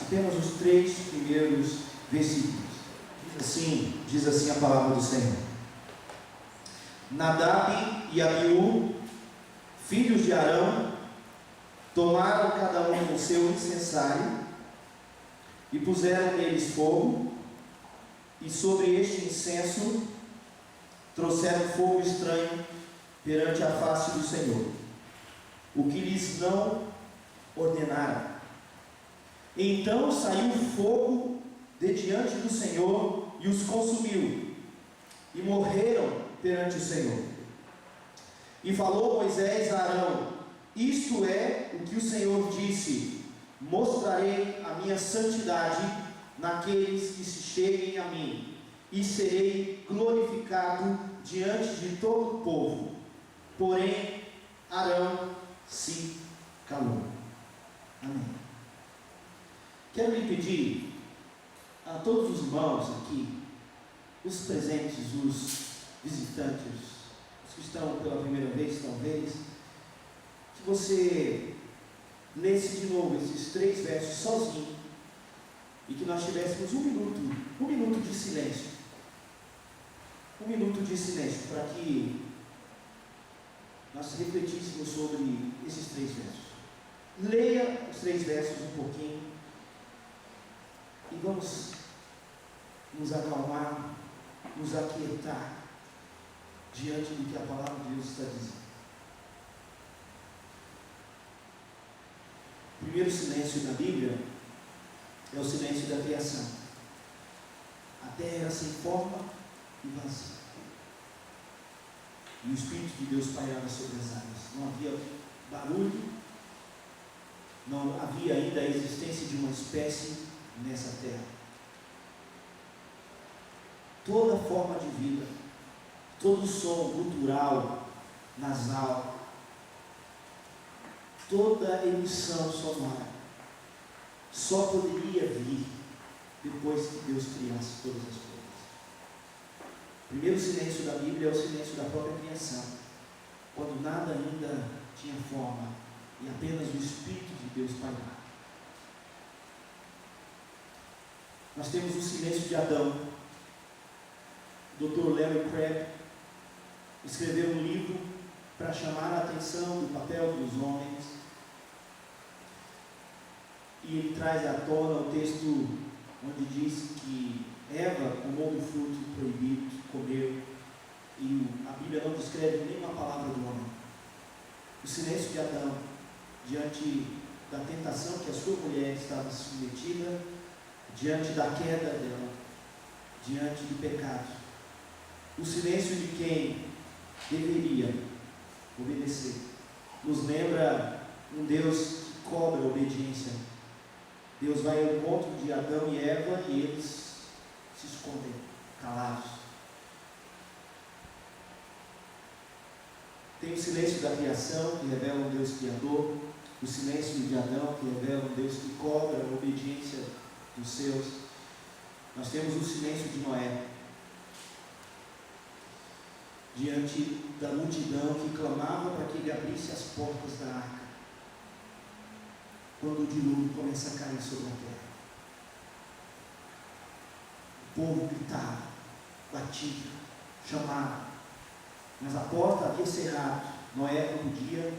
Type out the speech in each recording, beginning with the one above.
apenas os 3 primeiros versículos. Diz assim a palavra do Senhor. Nadab e Abiú, filhos de Arão, tomaram cada um o seu incensário e puseram neles fogo, e sobre este incenso trouxeram fogo estranho perante a face do Senhor, o que lhes não ordenaram. Então saiu fogo de diante do Senhor e os consumiu, e morreram perante o Senhor. E falou Moisés a Arão: isto é o que o Senhor disse: mostrarei a minha santidade naqueles que se cheguem a mim, e serei glorificado diante de todo o povo. Porém Arão se calou. Amém. Quero lhe pedir a todos os irmãos aqui, os presentes, os visitantes, os que estão pela primeira vez talvez, que você lesse de novo esses 3 versos sozinho, e que nós tivéssemos um minuto de silêncio. Um minuto de silêncio, para que nós refletíssemos sobre esses 3 versos. Leia os 3 versos um pouquinho, e vamos nos acalmar, nos aquietar diante do que a palavra de Deus está dizendo. O primeiro silêncio da Bíblia é o silêncio da criação. A terra era sem forma e vazia, e o Espírito de Deus pairava sobre as águas. Não havia barulho, não havia ainda a existência de uma espécie nessa terra. Toda forma de vida, todo som cultural, nasal, toda emissão sonora só poderia vir depois que Deus criasse todas as coisas. O primeiro silêncio da Bíblia é o silêncio da própria criação, quando nada ainda tinha forma e apenas o Espírito de Deus pairava. Nós temos o silêncio de Adão. O Dr. Larry Crabb escreveu um livro para chamar a atenção do papel dos homens, e ele traz à tona o texto onde diz que Eva comeu do fruto proibido, comeu, e a Bíblia não descreve nenhuma palavra do homem. O silêncio de Adão diante da tentação que a sua mulher estava submetida, diante da queda dela, diante do pecado. O silêncio de quem deveria obedecer. Nos lembra um Deus que cobra a obediência. Deus vai ao encontro de Adão e Eva e eles se escondem, calados. Tem o silêncio da criação, que revela um Deus criador. O silêncio de Adão, que revela um Deus que cobra a obediência dos seus. Nós temos o silêncio de Noé, diante da multidão que clamava para que ele abrisse as portas da arca, quando o dilúvio começa a cair sobre a terra. O povo gritava, batia, chamava, mas a porta havia cerrado. Noé não podia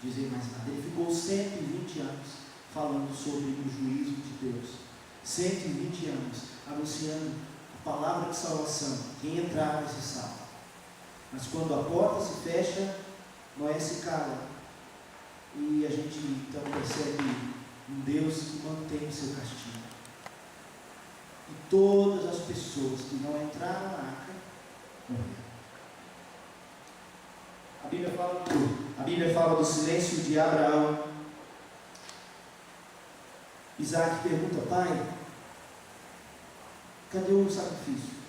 dizer mais nada. Ele ficou 120 anos falando sobre o juízo de Deus, 120 anos anunciando a palavra de salvação. Quem entrar vai ser salvo. Mas quando a porta se fecha, Noé se cala, e a gente então percebe um Deus que mantém o seu castigo. E todas as pessoas que não entraram na arca morreram. A Bíblia fala do silêncio de Abraão. Isaac pergunta: pai, cadê o sacrifício?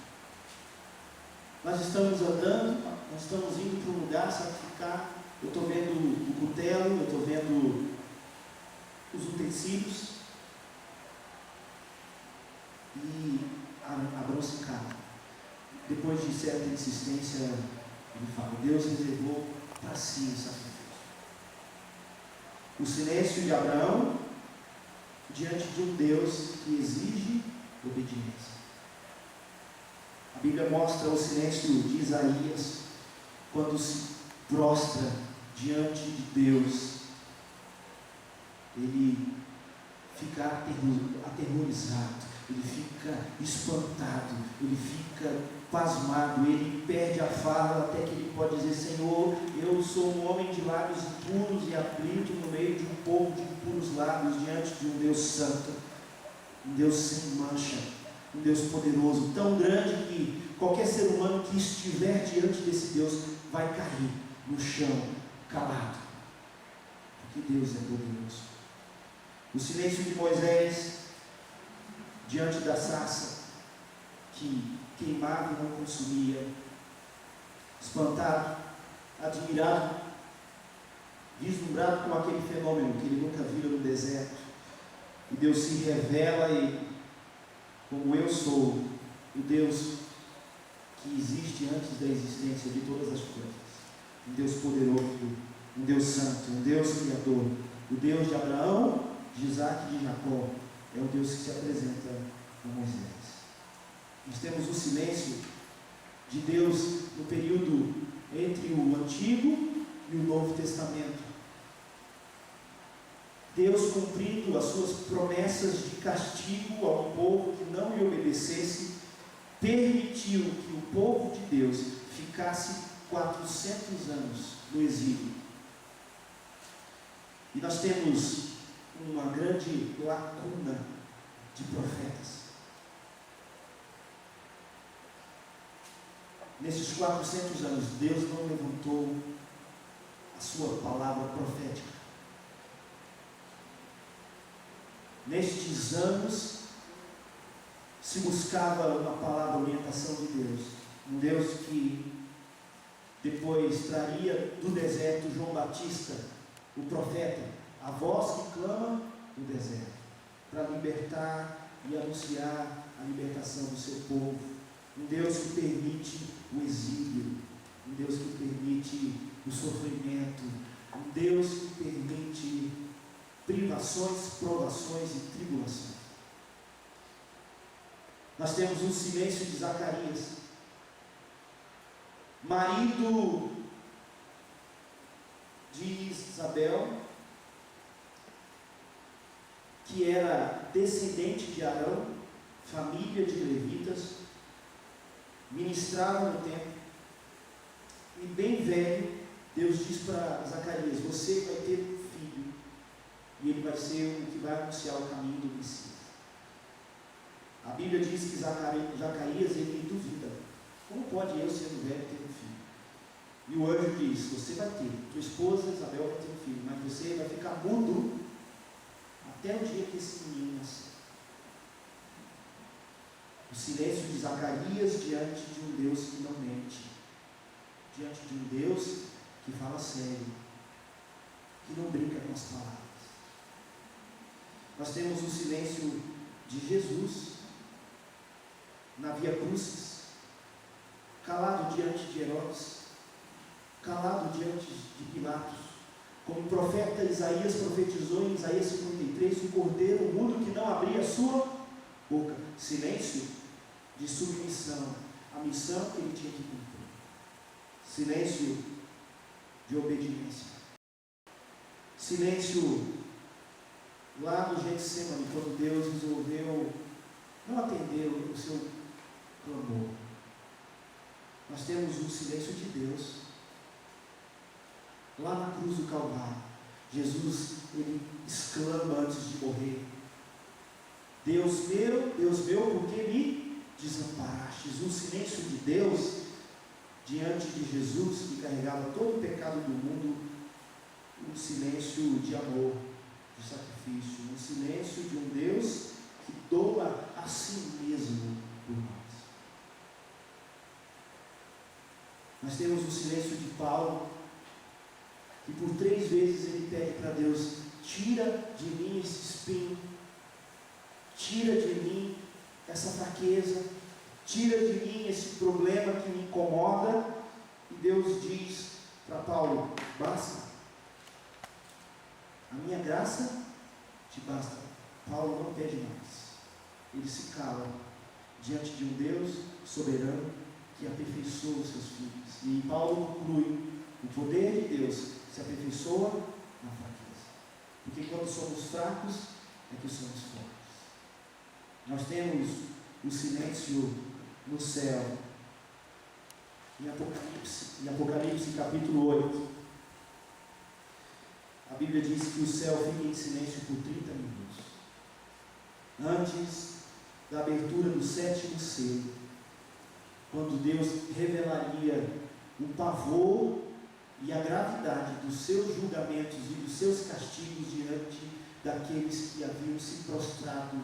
Nós estamos andando, nós estamos indo para um lugar sacrificar. Eu estou vendo o cutelo, eu estou vendo os utensílios. E Abraão se cala. Depois de certa insistência, ele fala: Deus reservou para si o sacrifício. O silêncio de Abraão, diante de um Deus que exige obediência. A Bíblia mostra o silêncio de Isaías quando se prostra diante de Deus. Ele fica aterrorizado, ele fica espantado, ele fica pasmado, ele perde a fala até que ele pode dizer: Senhor, eu sou um homem de lábios impuros e aflito no meio de um povo de impuros lábios, diante de um Deus santo, um Deus sem mancha, um Deus poderoso, tão grande que qualquer ser humano que estiver diante desse Deus vai cair no chão, calado, porque Deus é poderoso. O silêncio de Moisés diante da sarça que queimava e não consumia, espantado, admirado, vislumbrado com aquele fenômeno que ele nunca vira no deserto, e Deus se revela a ele como: eu sou o Deus que existe antes da existência de todas as coisas, um Deus poderoso, um Deus santo, um Deus criador, o Deus de Abraão, de Isaac e de Jacó. É o Deus que se apresenta a Moisés. Nós temos o silêncio de Deus no período entre o Antigo e o Novo Testamento. Deus, cumprindo as suas promessas de castigo ao povo que não lhe obedecesse, permitiu que o povo de Deus ficasse 400 anos no exílio. E nós temos uma grande lacuna de profetas. Nesses 400 anos, Deus não levantou a sua palavra profética. Nestes anos, se buscava uma palavra, orientação de Deus. Um Deus que depois traria do deserto João Batista, o profeta, a voz que clama no deserto, para libertar e anunciar a libertação do seu povo. Um Deus que permite o exílio, um Deus que permite o sofrimento, um Deus que permite privações, provações e tribulações. Nós temos o silêncio de Zacarias, marido de Isabel, que era descendente de Arão, família de levitas, ministrava no templo, e bem velho, Deus diz para Zacarias: você vai ter um filho, e ele vai ser o que vai anunciar o caminho do Messias. A Bíblia diz que Zacarias, ele duvida: como pode eu, sendo velho, ter um filho? E o anjo diz: você vai ter, tua esposa Isabel vai ter um filho, mas você vai ficar mudo até o dia que esse menino nascer. O silêncio de Zacarias diante de um Deus que não mente, diante de um Deus que fala sério, que não brinca com as palavras. Nós temos o silêncio de Jesus na Via Crucis, calado diante de Herodes, calado diante de Pilatos, como o profeta Isaías profetizou em Isaías 53, o cordeiro mudo que não abria a sua boca. Silêncio de submissão à missão que ele tinha que cumprir. Silêncio de obediência. Silêncio lá no Getsemane, quando Deus resolveu não atender o seu clamor. Nós temos o silêncio de Deus lá na cruz do Calvário. Jesus, ele exclama antes de morrer: Deus meu, por que me desamparastes? O silêncio de Deus diante de Jesus, que carregava todo o pecado do mundo, um silêncio de amor, de sacrifício, um silêncio de um Deus que doa a si mesmo por nós. Nós temos o silêncio de Paulo, que por 3 vezes ele pede para Deus: tira de mim esse espinho, tira de mim essa fraqueza, tira de mim esse problema que me incomoda. E Deus diz para Paulo: basta, a minha graça te basta, Paulo não pede mais. Ele se cala diante de um Deus soberano que aperfeiçoa os seus filhos. E Paulo conclui: o poder de Deus se aperfeiçoa na fraqueza. Porque quando somos fracos, é que somos fortes. Nós temos o silêncio no céu. Em Apocalipse capítulo 8, a Bíblia diz que o céu fica em silêncio por 30 minutos. Antes da abertura do 7º selo, quando Deus revelaria o pavor e a gravidade dos seus julgamentos e dos seus castigos diante daqueles que haviam se prostrado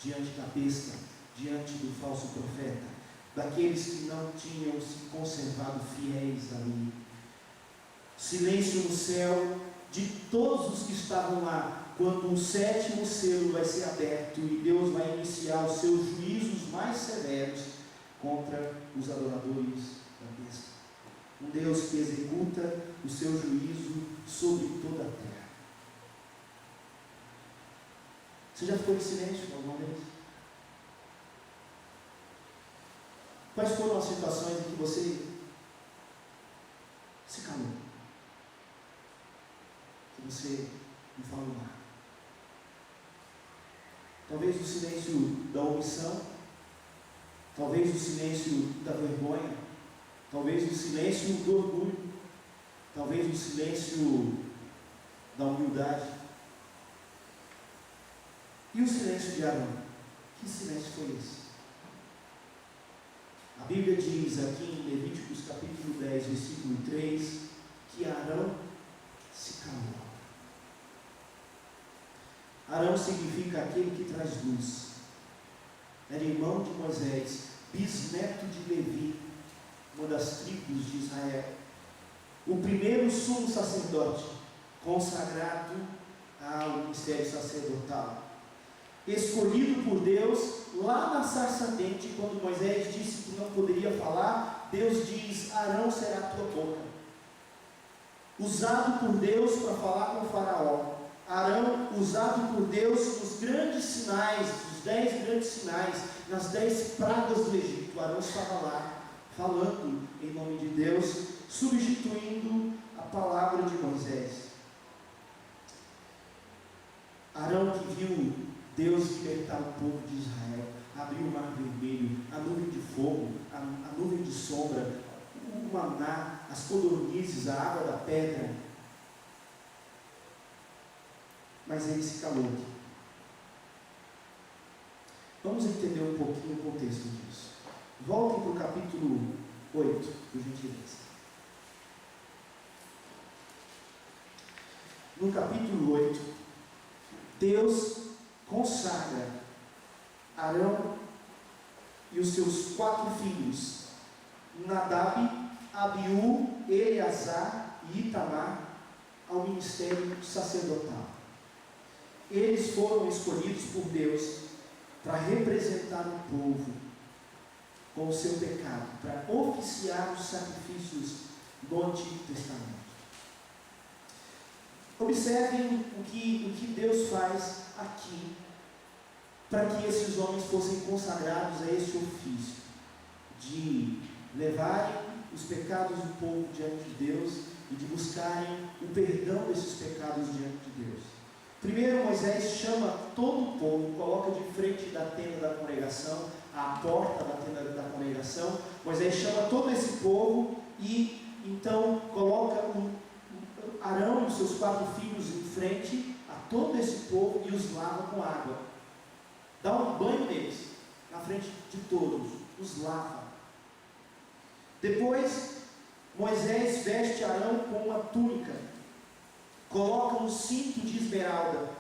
diante da besta, diante do falso profeta, daqueles que não tinham se conservado fiéis ali. Silêncio no céu de todos os que estavam lá, quando o 7º selo vai ser aberto e Deus vai iniciar os seus juízos mais severos contra os adoradores da besta. Um Deus que executa o seu juízo sobre toda a terra. Você já ficou em silêncio alguma vez? Quais foram as situações em que você se calou? Que você não falou nada? Talvez o silêncio da omissão, talvez o silêncio da vergonha, talvez o silêncio do orgulho, talvez o silêncio da humildade. E o silêncio de Arão? Que silêncio foi esse? A Bíblia diz aqui em Levíticos capítulo 10, versículo 3, que Arão se calou. Arão significa aquele que traz luz. Era irmão de Moisés, bisneto de Levi, uma das tribos de Israel. O primeiro sumo sacerdote consagrado ao ministério sacerdotal. Escolhido por Deus, lá na sarça ardente, quando Moisés disse que não poderia falar, Deus diz: Arão será a tua boca. Usado por Deus para falar com o faraó. Arão, usado por Deus nos grandes sinais, os 10 grandes sinais, nas 10 pragas do Egito. Arão estava lá, falando em nome de Deus, substituindo a palavra de Moisés. Arão que viu Deus libertar o povo de Israel, abriu o mar vermelho, a nuvem de fogo, a nuvem de sombra, o maná, as codornizes, a água da pedra. Mas ele se calou. Vamos entender um pouquinho o contexto disso. Voltem para o capítulo 8, por gentileza. No capítulo 8, Deus consagra Arão e os seus 4 filhos, Nadab, Abiú, Eleazar e Itamar, ao ministério sacerdotal. Eles foram escolhidos por Deus para representar o povo com o seu pecado, para oficiar os sacrifícios do Antigo Testamento. Observem o que Deus faz aqui para que esses homens fossem consagrados a esse ofício de levarem os pecados do povo diante de Deus e de buscarem o perdão desses pecados diante de Deus. Primeiro, Moisés chama todo o povo, coloca de frente da tenda da congregação, à porta da tenda da congregação. Moisés chama todo esse povo e então coloca Arão e os seus 4 filhos em frente a todo esse povo e os lava com água. Dá um banho neles, na frente de todos, os lava. Depois, Moisés veste Arão com uma túnica, coloca um cinto de esmeralda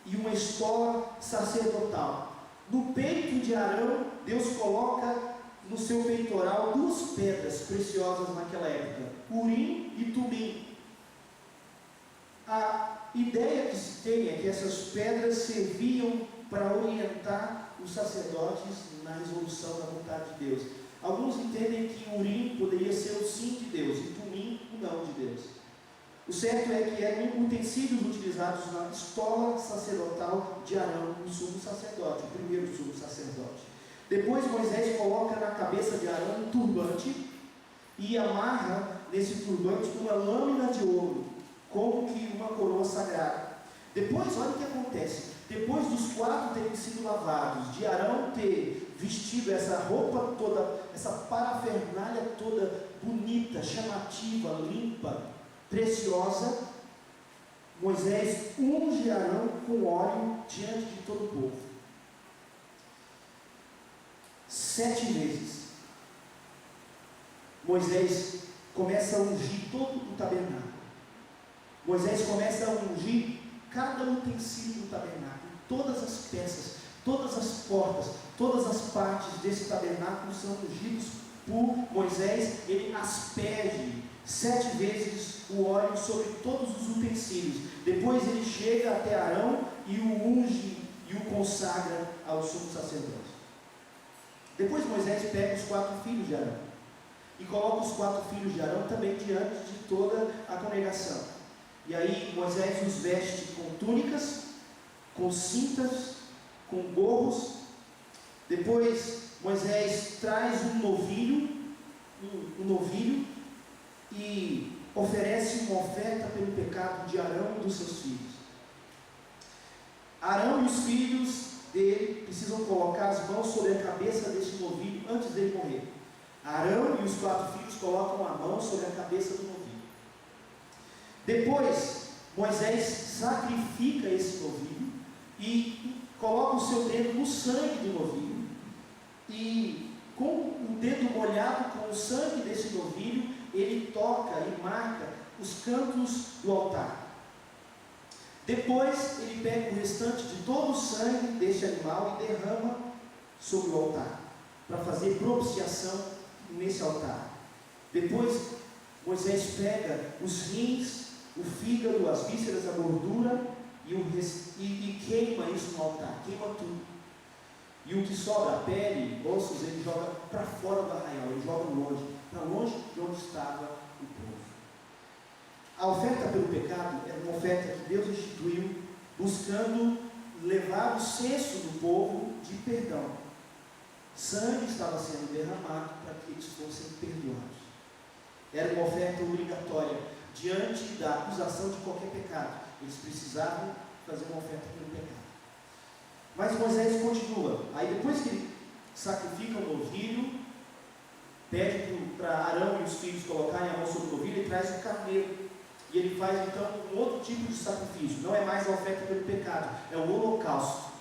e uma estola sacerdotal. No peito de Arão, Deus coloca no seu peitoral 2 pedras preciosas naquela época, Urim e Tumim. A ideia que se tem é que essas pedras serviam para orientar os sacerdotes na resolução da vontade de Deus. Alguns entendem que Urim poderia ser o sim de Deus e Tumim o não de Deus. O certo é que eram utensílios utilizados na estola sacerdotal de Arão, o sumo sacerdote, o primeiro sumo sacerdote. Depois Moisés coloca na cabeça de Arão um turbante e amarra nesse turbante uma lâmina de ouro, como que uma coroa sagrada. Depois, olha o que acontece. Depois dos 4 terem sido lavados, de Arão ter vestido essa roupa toda, essa parafernália toda bonita, chamativa, limpa, preciosa, Moisés unge Arão com óleo diante de todo o povo. 7 vezes. Moisés começa a ungir todo o tabernáculo. Moisés começa a ungir cada utensílio do tabernáculo, todas as peças, todas as portas, todas as partes desse tabernáculo são ungidos por Moisés. Ele asperge 7 vezes o óleo sobre todos os utensílios. Depois ele chega até Arão e o unge e o consagra ao sumo sacerdote. Depois Moisés pega os 4 filhos de Arão e coloca os 4 filhos de Arão também diante de toda a congregação. E aí Moisés os veste com túnicas, com cintas, com gorros. Depois Moisés traz um novilho e oferece uma oferta pelo pecado de Arão e dos seus filhos. Arão e os filhos dele precisam colocar as mãos sobre a cabeça desse novilho antes dele morrer. Arão e os 4 filhos colocam a mão sobre a cabeça do novilho. Depois Moisés sacrifica esse novilho e coloca o seu dedo no sangue do novilho, e com o dedo molhado com o sangue desse novilho, ele toca e marca os cantos do altar. Depois ele pega o restante de todo o sangue deste animal e derrama sobre o altar, para fazer propiciação nesse altar. Depois Moisés pega os rins, o fígado, as vísceras, a gordura e queima isso no altar, queima tudo. E o que sobra, a pele, ossos, ele joga para fora do arraial, ele joga longe, para longe de onde estava o povo. A oferta pelo pecado era uma oferta que Deus instituiu, buscando levar o senso do povo de perdão. Sangue estava sendo derramado para que eles fossem perdoados. Era uma oferta obrigatória diante da acusação de qualquer pecado. Eles precisavam fazer uma oferta pelo pecado. Mas Moisés continua. Aí depois que ele sacrifica o novilho, pede para Arão e os filhos colocarem a mão sobre o novilho, ele traz o carneiro. E ele faz então um outro tipo de sacrifício. Não é mais a oferta pelo pecado, é o holocausto.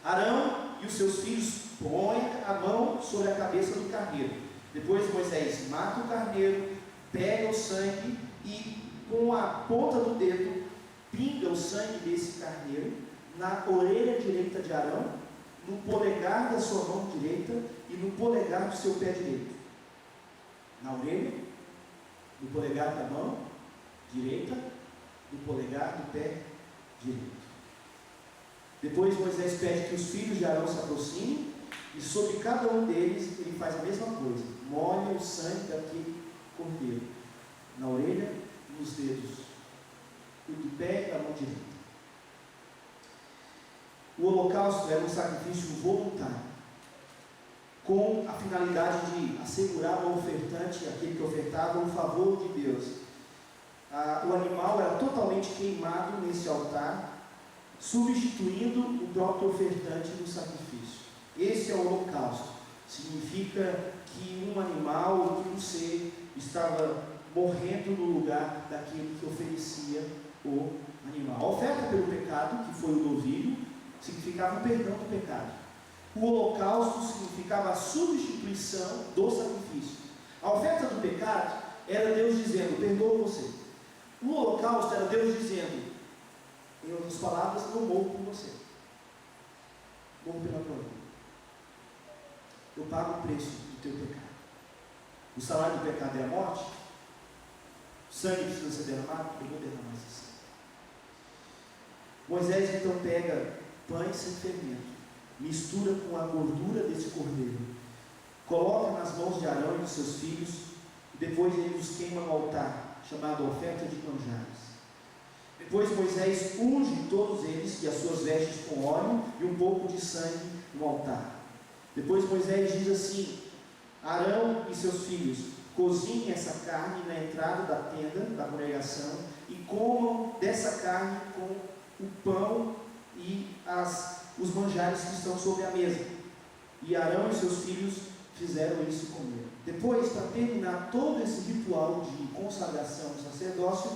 Arão e os seus filhos põem a mão sobre a cabeça do carneiro. Depois Moisés mata o carneiro, pega o sangue e com a ponta do dedo pinga o sangue desse carneiro na orelha direita de Arão, no polegar da sua mão direita e no polegar do seu pé direito. Na orelha, no polegar da mão direita, no polegar do pé direito. Depois Moisés pede que os filhos de Arão se aproximem e sobre cada um deles ele faz a mesma coisa, molha o sangue daquele cordeiro na orelha e nos dedos do pé e da mão direita. O holocausto era um sacrifício voluntário, com a finalidade de assegurar ao ofertante, aquele que ofertava, o favor de Deus. O animal era totalmente queimado nesse altar, substituindo o próprio ofertante no sacrifício. Esse é o holocausto. Significa que um animal, um ser, estava morrendo no lugar daquele que oferecia o animal. A oferta pelo pecado, que foi o novilho, significava o perdão do pecado. O holocausto significava a substituição do sacrifício. A oferta do pecado era Deus dizendo, perdoo você. O holocausto era Deus dizendo, em outras palavras, eu morro por você. Morro pela tua vida. Eu pago o preço do teu pecado. O salário do pecado é a morte. O sangue precisa ser derramado, eu vou derramar esse sangue. Moisés então pega pães sem fermento, mistura com a gordura desse cordeiro, coloca nas mãos de Arão e de seus filhos, e depois ele os queima no altar, chamada oferta de manjares. Depois Moisés unge todos eles e as suas vestes com óleo e um pouco de sangue no altar. Depois Moisés diz assim: Arão e seus filhos, cozinhem essa carne na entrada da tenda da congregação e comam dessa carne com o pão e os manjares que estão sobre a mesa. E Arão e seus filhos fizeram isso com ele. Depois, para terminar todo esse ritual de consagração do sacerdócio,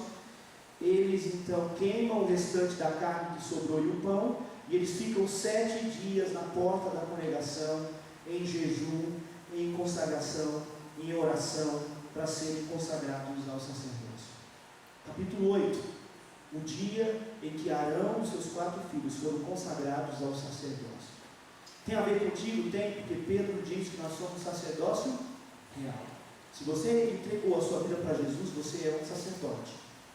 eles então queimam o restante da carne que sobrou e o pão, e eles ficam 7 dias na porta da congregação, em jejum, em consagração, em oração, para serem consagrados ao sacerdócio. Capítulo 8, o dia em que Arão e seus 4 filhos foram consagrados ao sacerdócio. Tem a ver contigo? Tem, porque Pedro diz que nós somos sacerdócio real. Se você entregou a sua vida para Jesus, você é um sacerdote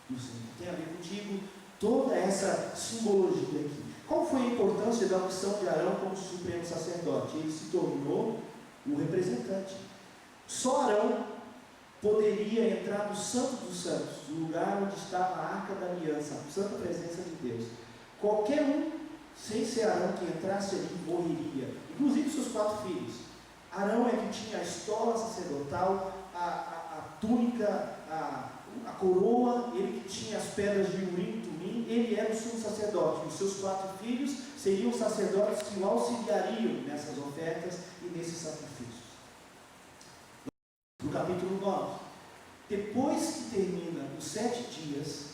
do Senhor. Tem a ver contigo toda essa simbologia aqui. Qual foi a importância da missão de Arão como supremo sacerdote? Ele se tornou o representante. Só Arão poderia entrar no Santo dos Santos, o lugar onde estava a Arca da Aliança, a santa presença de Deus. Qualquer um, sem ser Arão, que entrasse ali, morreria. Inclusive seus 4 filhos. Arão é que tinha a estola sacerdotal, a túnica, a coroa, ele que tinha as pedras de Urim e Tumim, ele era o sumo sacerdote. Os seus 4 filhos seriam sacerdotes que o auxiliariam nessas ofertas e nesses sacrifícios. No capítulo 9, depois que termina os 7 dias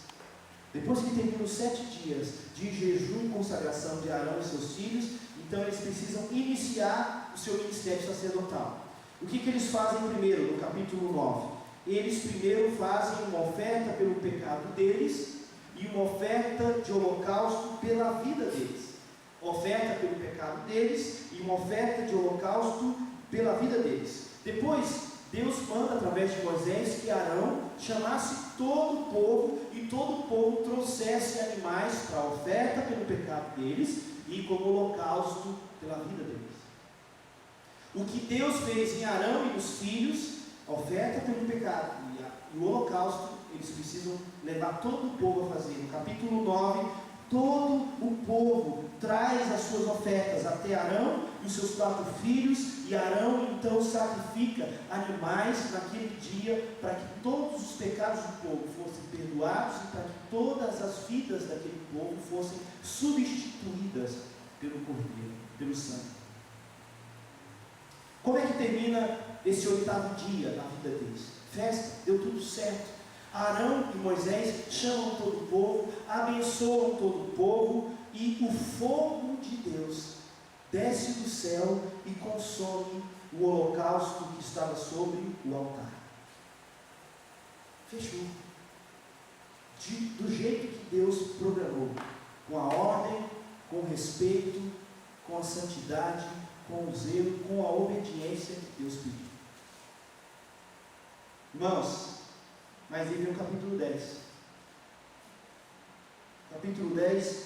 de jejum e consagração de Arão e seus filhos, então eles precisam iniciar o seu ministério sacerdotal. O que eles fazem primeiro, no capítulo 9? Eles primeiro fazem uma oferta pelo pecado deles e uma oferta de holocausto pela vida deles. Oferta pelo pecado deles e uma oferta de holocausto pela vida deles. Depois, Deus manda através de Moisés que Arão chamasse todo o povo e todo o povo trouxesse animais para a oferta pelo pecado deles e como holocausto pela vida deles. O que Deus fez em Arão e nos filhos, a oferta pelo pecado e o holocausto, eles precisam levar todo o povo a fazer. No capítulo 9, todo o povo traz as suas ofertas até Arão e os seus 4 filhos, e Arão então sacrifica animais naquele dia para que todos os pecados do povo fossem perdoados e para que todas as vidas daquele povo fossem substituídas pelo Cordeiro, pelo sangue. Como é que termina esse 8º dia na vida deles? Festa, deu tudo certo. Arão e Moisés chamam todo o povo, abençoam todo o povo, e o fogo de Deus desce do céu e consome o holocausto que estava sobre o altar. Fechou. Do jeito que Deus programou, com a ordem, com o respeito, com a santidade, com o zelo, com a obediência que Deus pediu. Irmãos, mas ele no capítulo 10. Capítulo 10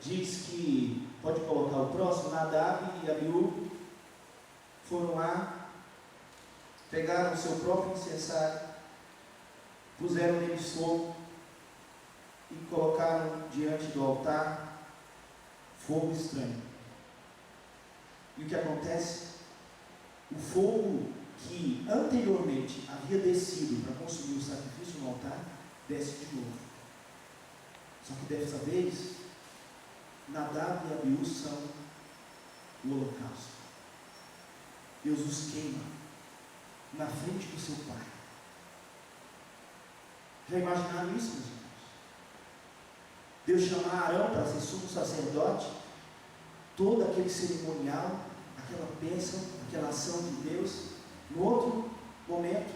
diz que, pode colocar o próximo, Nadab e Abiú foram lá, pegaram o seu próprio incensário, puseram nele fogo e colocaram diante do altar fogo estranho. E o que acontece? O fogo que anteriormente havia descido para consumir o sacrifício no altar, desce de novo. Só que dessa vez, Nadab e Abiú são o holocausto. Deus os queima na frente do seu pai. Já imaginaram isso, meus irmãos? Deus chamar Arão para ser sumo sacerdote, todo aquele cerimonial, aquela bênção, aquela ação de Deus. No outro momento,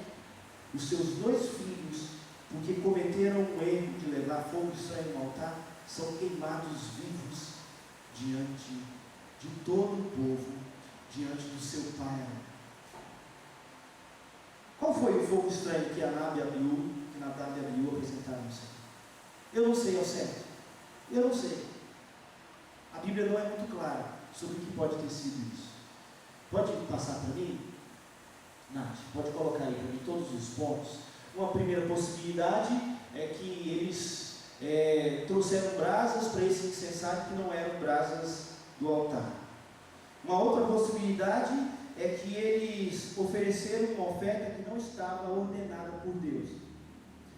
os seus 2 filhos, porque cometeram o erro de levar fogo estranho no altar, são queimados vivos diante de todo o povo, diante do seu pai. Qual foi o fogo estranho que Nadab e Abiú apresentaram ao Senhor? Eu não sei ao certo. Eu não sei. A Bíblia não é muito clara sobre o que pode ter sido isso. Pode passar para mim? Nath, pode colocar aí para mim todos os pontos. Uma primeira possibilidade é que eles trouxeram brasas para esse incensário que não eram brasas do altar. Uma outra possibilidade é que eles ofereceram uma oferta que não estava ordenada por Deus.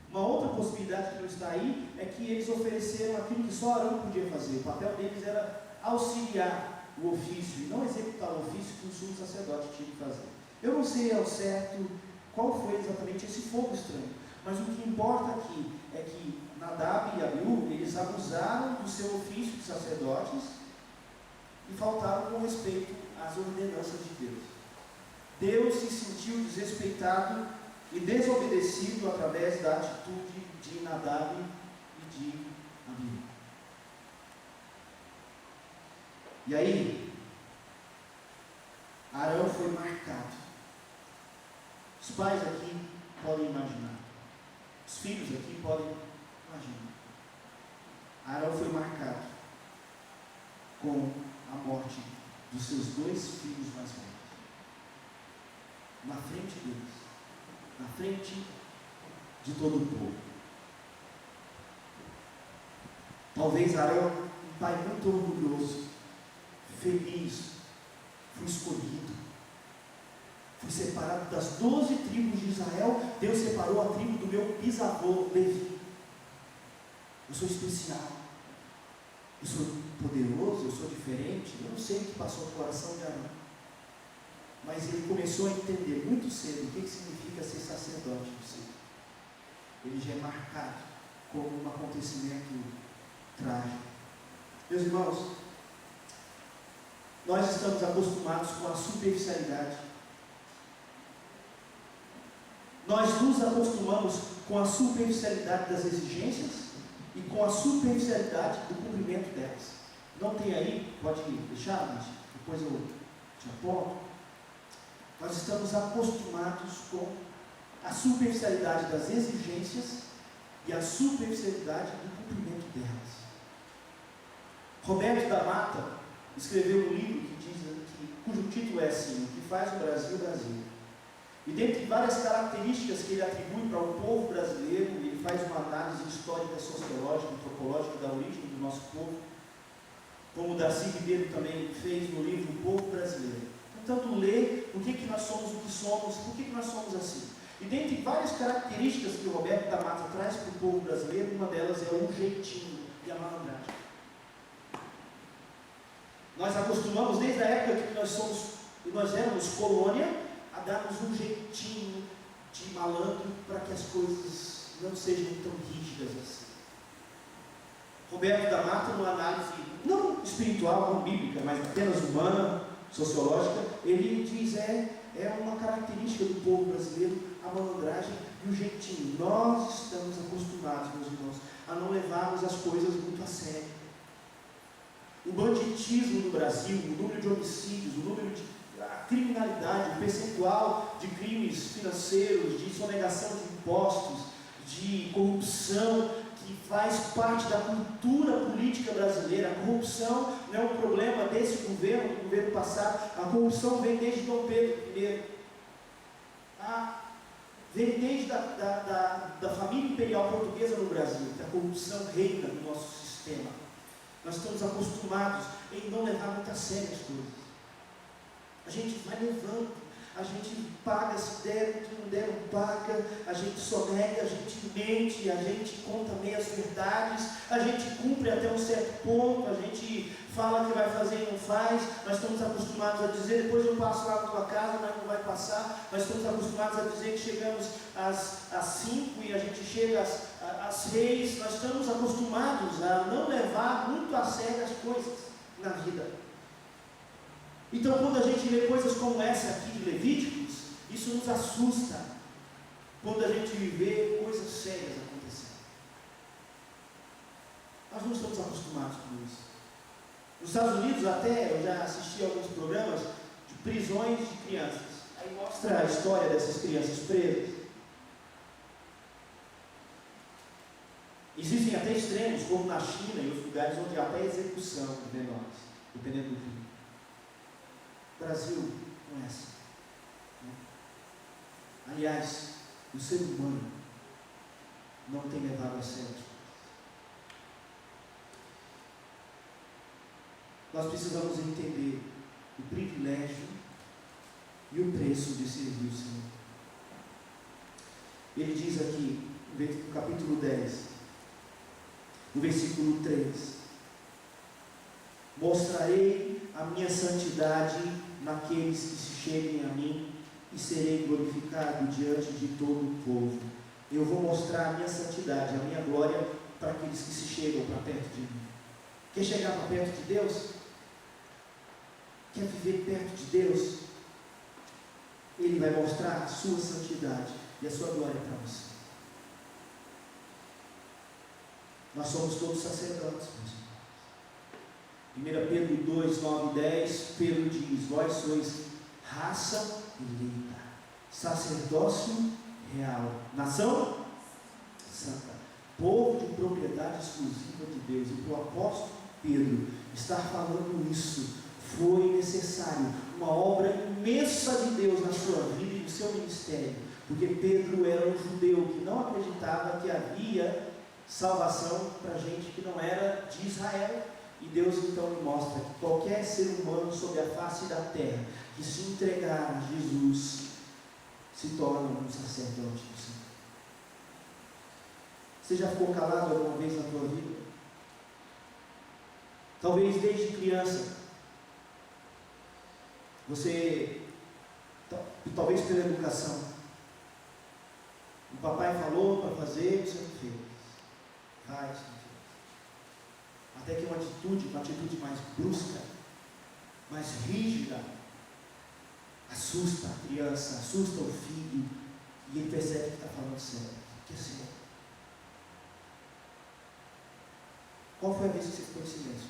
Uma outra possibilidade que não está aí é que eles ofereceram aquilo que só Arão podia fazer. O papel deles era auxiliar o ofício e não executar o ofício que o sumo sacerdote tinha que fazer. Eu não sei ao certo qual foi exatamente esse fogo estranho, mas o que importa aqui é que Nadab e Abiú, eles abusaram do seu ofício de sacerdotes e faltaram com respeito às ordenanças de Deus. Deus se sentiu desrespeitado e desobedecido através da atitude de Nadab e de Abiú. E aí, Arão foi marcado. Os pais aqui podem imaginar. Os filhos aqui podem imaginar. Arão foi marcado com a morte dos seus 2 filhos mais velhos. Na frente deles. Na frente de todo o povo. Talvez Arão, um pai muito orgulhoso, feliz, fui escolhido, fui separado das 12 tribos de Israel. Deus separou a tribo do meu bisavô Levi. Eu sou especial, eu sou poderoso, eu sou diferente. Eu não sei o que passou no coração de Arão, mas ele começou a entender muito cedo o que significa ser sacerdote do Senhor. Ele já é marcado como um acontecimento trágico. Meus irmãos, nós estamos acostumados com a superficialidade. Nós nos acostumamos com a superficialidade das exigências e com a superficialidade do cumprimento delas. Não tem aí? Pode deixar, mas depois eu te aponto. Nós estamos acostumados com a superficialidade das exigências e a superficialidade do cumprimento delas. Roberto da Mata escreveu um livro cujo título é assim: O que faz o Brasil Brasil. E dentre várias características que ele atribui para o povo brasileiro, ele faz uma análise histórica, sociológica, antropológica da origem do nosso povo, como o Darcy Ribeiro também fez no livro O Povo Brasileiro. Portanto, ler por que nós somos o que somos, por que nós somos assim. E dentre várias características que o Roberto da Mata traz para o povo brasileiro, uma delas é o jeitinho e a malandragem. Nós acostumamos desde a época que nós éramos colônia a darmos um jeitinho de malandro para que as coisas não sejam tão rígidas assim. Roberto da Mata, numa análise não espiritual, não bíblica, mas apenas humana, sociológica, ele diz é uma característica do povo brasileiro a malandragem e o jeitinho. Nós estamos acostumados, meus irmãos, a não levarmos as coisas muito a sério. O banditismo no Brasil, o número de homicídios, o número de criminalidade, o percentual de crimes financeiros, de sonegação de impostos, de corrupção, que faz parte da cultura política brasileira. A corrupção não é um problema desse governo, do governo passado. A corrupção vem desde Dom Pedro I. Vem desde da família imperial portuguesa no Brasil, que a corrupção reina no nosso sistema. Nós estamos acostumados em não levar muito a sério as coisas. A gente vai levando, a gente paga se der, se não der, não paga, a gente sonega, a gente mente, a gente conta meias verdades, a gente cumpre até um certo ponto, a gente fala que vai fazer e não faz. Nós estamos acostumados a dizer, depois eu passo lá na tua casa, mas não vai passar. Nós estamos acostumados a dizer que chegamos às 5 e a gente chega às 6. Nós estamos acostumados a não levar muito a sério as coisas na vida. Então, quando a gente lê coisas como essa aqui de Levíticos, isso nos assusta, quando a gente vê coisas sérias acontecendo. Nós não estamos acostumados com isso. Nos Estados Unidos, até, eu já assisti a alguns programas de prisões de crianças. Aí mostra a história dessas crianças presas. Existem até extremos, como na China e outros lugares, onde há até execução de menores, dependendo do crime. O Brasil não é assim. Aliás, o ser humano não tem levado a sério. Nós precisamos entender o privilégio e o preço de servir o Senhor. Ele diz aqui, no capítulo 10, no versículo 3: mostrarei a minha santidade naqueles que se cheguem a mim, e serei glorificado diante de todo o povo. Eu vou mostrar a minha santidade, a minha glória, para aqueles que se chegam para perto de mim. Quer chegar para perto de Deus? Quer viver perto de Deus? Ele vai mostrar a sua santidade e a sua glória para você. Nós somos todos sacerdotes, meus irmãos. 1 Pedro 2, 9 e 10, Pedro diz: vós sois raça eleita, sacerdócio real, nação santa, povo de propriedade exclusiva de Deus. E para o apóstolo Pedro estar falando isso, foi necessário uma obra imensa de Deus na sua vida e no seu ministério, porque Pedro era um judeu que não acreditava que havia salvação para gente que não era de Israel. E Deus então lhe mostra que qualquer ser humano sobre a face da terra que se entregar a Jesus se torna um sacerdote do Senhor. Você já ficou calado alguma vez na tua vida? Talvez desde criança você, talvez pela educação, o papai falou para fazer, você não fez. Faz, não fez. Até que uma atitude mais brusca, mais rígida, assusta a criança, assusta o filho, e ele percebe que está falando sério. Que é sério. Qual foi a vez que você ficou em silêncio?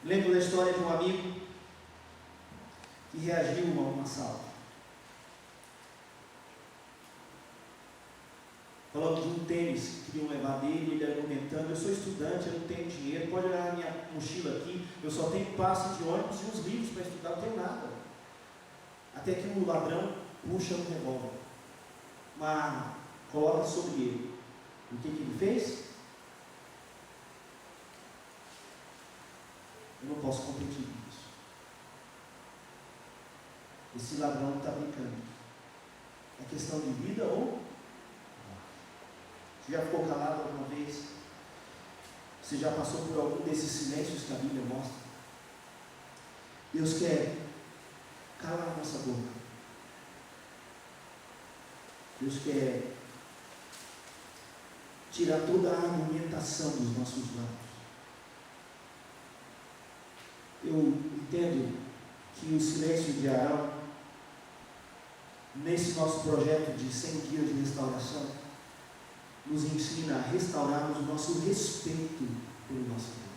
Lembro da história de um amigo que reagiu a um assalto, falando de um tênis que queriam levar dele. Ele argumentando: eu sou estudante, eu não tenho dinheiro, pode olhar a minha mochila aqui, eu só tenho passe de ônibus e uns livros para estudar, não tenho nada. Até que um ladrão puxa um revólver, uma arma, coloca sobre ele. O que ele fez? Eu não posso competir com isso. Esse ladrão está brincando. É questão de vida ou morte. Você já ficou calado alguma vez? Você já passou por algum desses silêncios que a Bíblia mostra? Deus quer calar a nossa boca. Deus quer tirar toda a argumentação dos nossos lábios. Eu entendo que o silêncio de Arão, nesse nosso projeto de 100 dias de restauração, nos ensina a restaurarmos o nosso respeito pelo nosso Deus.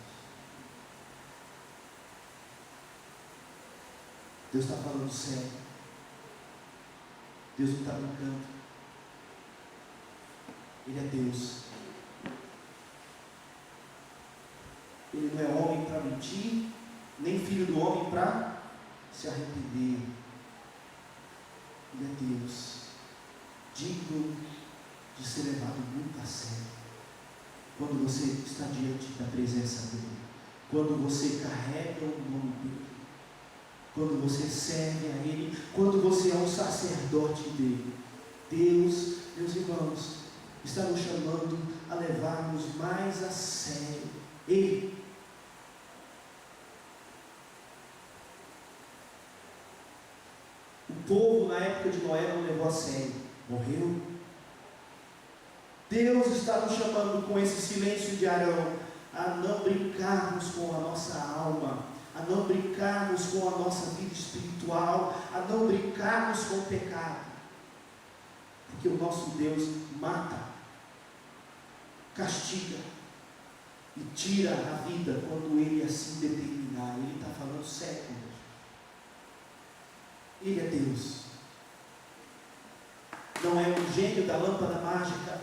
Deus está falando sério. Deus não está brincando. Ele é Deus. Ele não é homem para mentir, nem filho do homem para se arrepender. Ele é Deus, digno de ser levado muito a sério. Quando você está diante da presença dele, quando você carrega o nome dele, quando você serve a ele, quando você é um sacerdote dele. Deus, meus irmãos, está nos chamando a levarmos mais a sério ele. O povo na época de Noé não levou a sério, morreu. Deus está nos chamando com esse silêncio de Arão a não brincarmos com a nossa alma, a não brincarmos com a nossa vida espiritual, a não brincarmos com o pecado, porque o nosso Deus mata, castiga e tira a vida quando Ele assim determinar. Ele está falando sério com Deus. Ele é Deus. Não é um gênio da lâmpada mágica.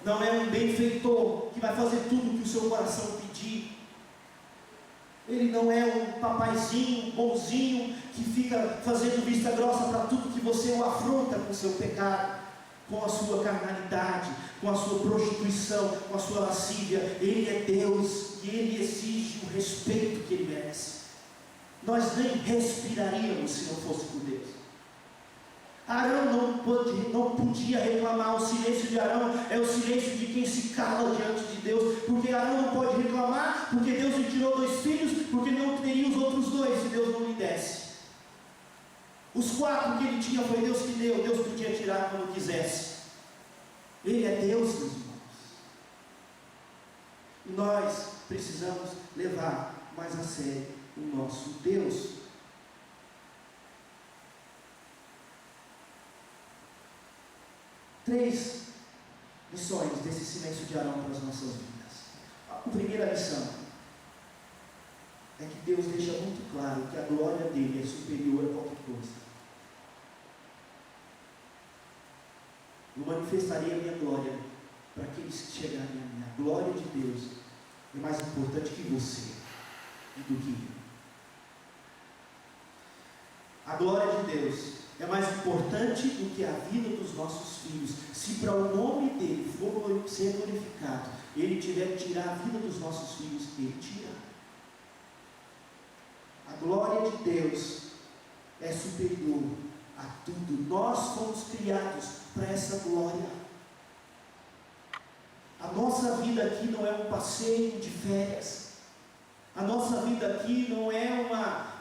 Não é um benfeitor que vai fazer tudo o que o seu coração pedir. Ele não é um papaizinho, bonzinho, que fica fazendo vista grossa para tudo que você o afronta com o seu pecado. com a sua carnalidade, com a sua prostituição, com a sua lascívia. Ele é Deus e Ele exige o respeito que Ele merece. Nós nem respiraríamos se não fosse por Deus. Arão não podia reclamar. O silêncio de Arão é o silêncio de quem se cala diante de Deus, porque Arão não pode reclamar, porque Deus lhe tirou 2 filhos, porque não teria os outros 2 se Deus não lhe desse. Os 4 que ele tinha foi Deus que deu. Deus podia tirar quando quisesse. Ele é Deus, meus irmãos. E nós precisamos levar mais a sério o nosso Deus. Três lições desse silêncio de Arão para as nossas vidas. A primeira lição é que Deus deixa muito claro que a glória dele é superior a qualquer coisa. Eu manifestarei a minha glória para aqueles que chegarem a mim. A glória de Deus é mais importante que você e do que eu. A glória de Deus é mais importante do que a vida dos nossos filhos. Se para o nome dele for ser glorificado, ele tiver que tirar a vida dos nossos filhos, ele tira. A glória de Deus é superior a tudo. Nós fomos criados para essa glória. A nossa vida aqui não é um passeio de férias. A nossa vida aqui não é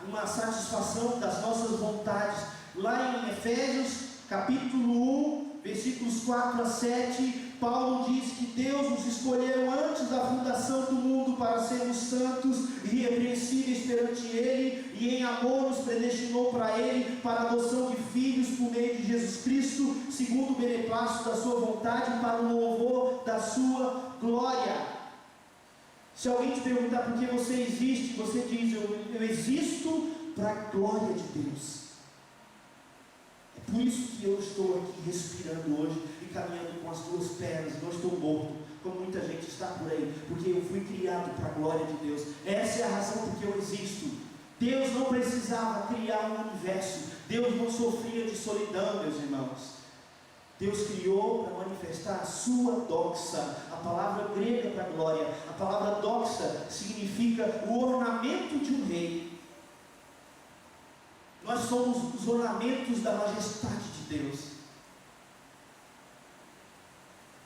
uma satisfação das nossas vontades. Lá em Efésios, capítulo 1, versículos 4 a 7, Paulo diz que Deus nos escolheu antes da fundação do mundo para sermos santos e irrepreensíveis perante Ele, e em amor nos predestinou para Ele, para a adoção de filhos por meio de Jesus Cristo, segundo o beneplácito da sua vontade, para o louvor da sua glória. Se alguém te perguntar por que você existe, você diz: eu existo para a glória de Deus. É por isso que eu estou aqui respirando hoje e caminhando com as 2 pernas, não estou morto, como muita gente está por aí, porque eu fui criado para a glória de Deus. Essa é a razão por que eu existo. Deus não precisava criar um universo, Deus não sofria de solidão, meus irmãos. Deus criou para manifestar a sua doxa, a palavra grega para glória. A palavra doxa significa o ornamento de um rei. Nós somos os ornamentos da majestade de Deus.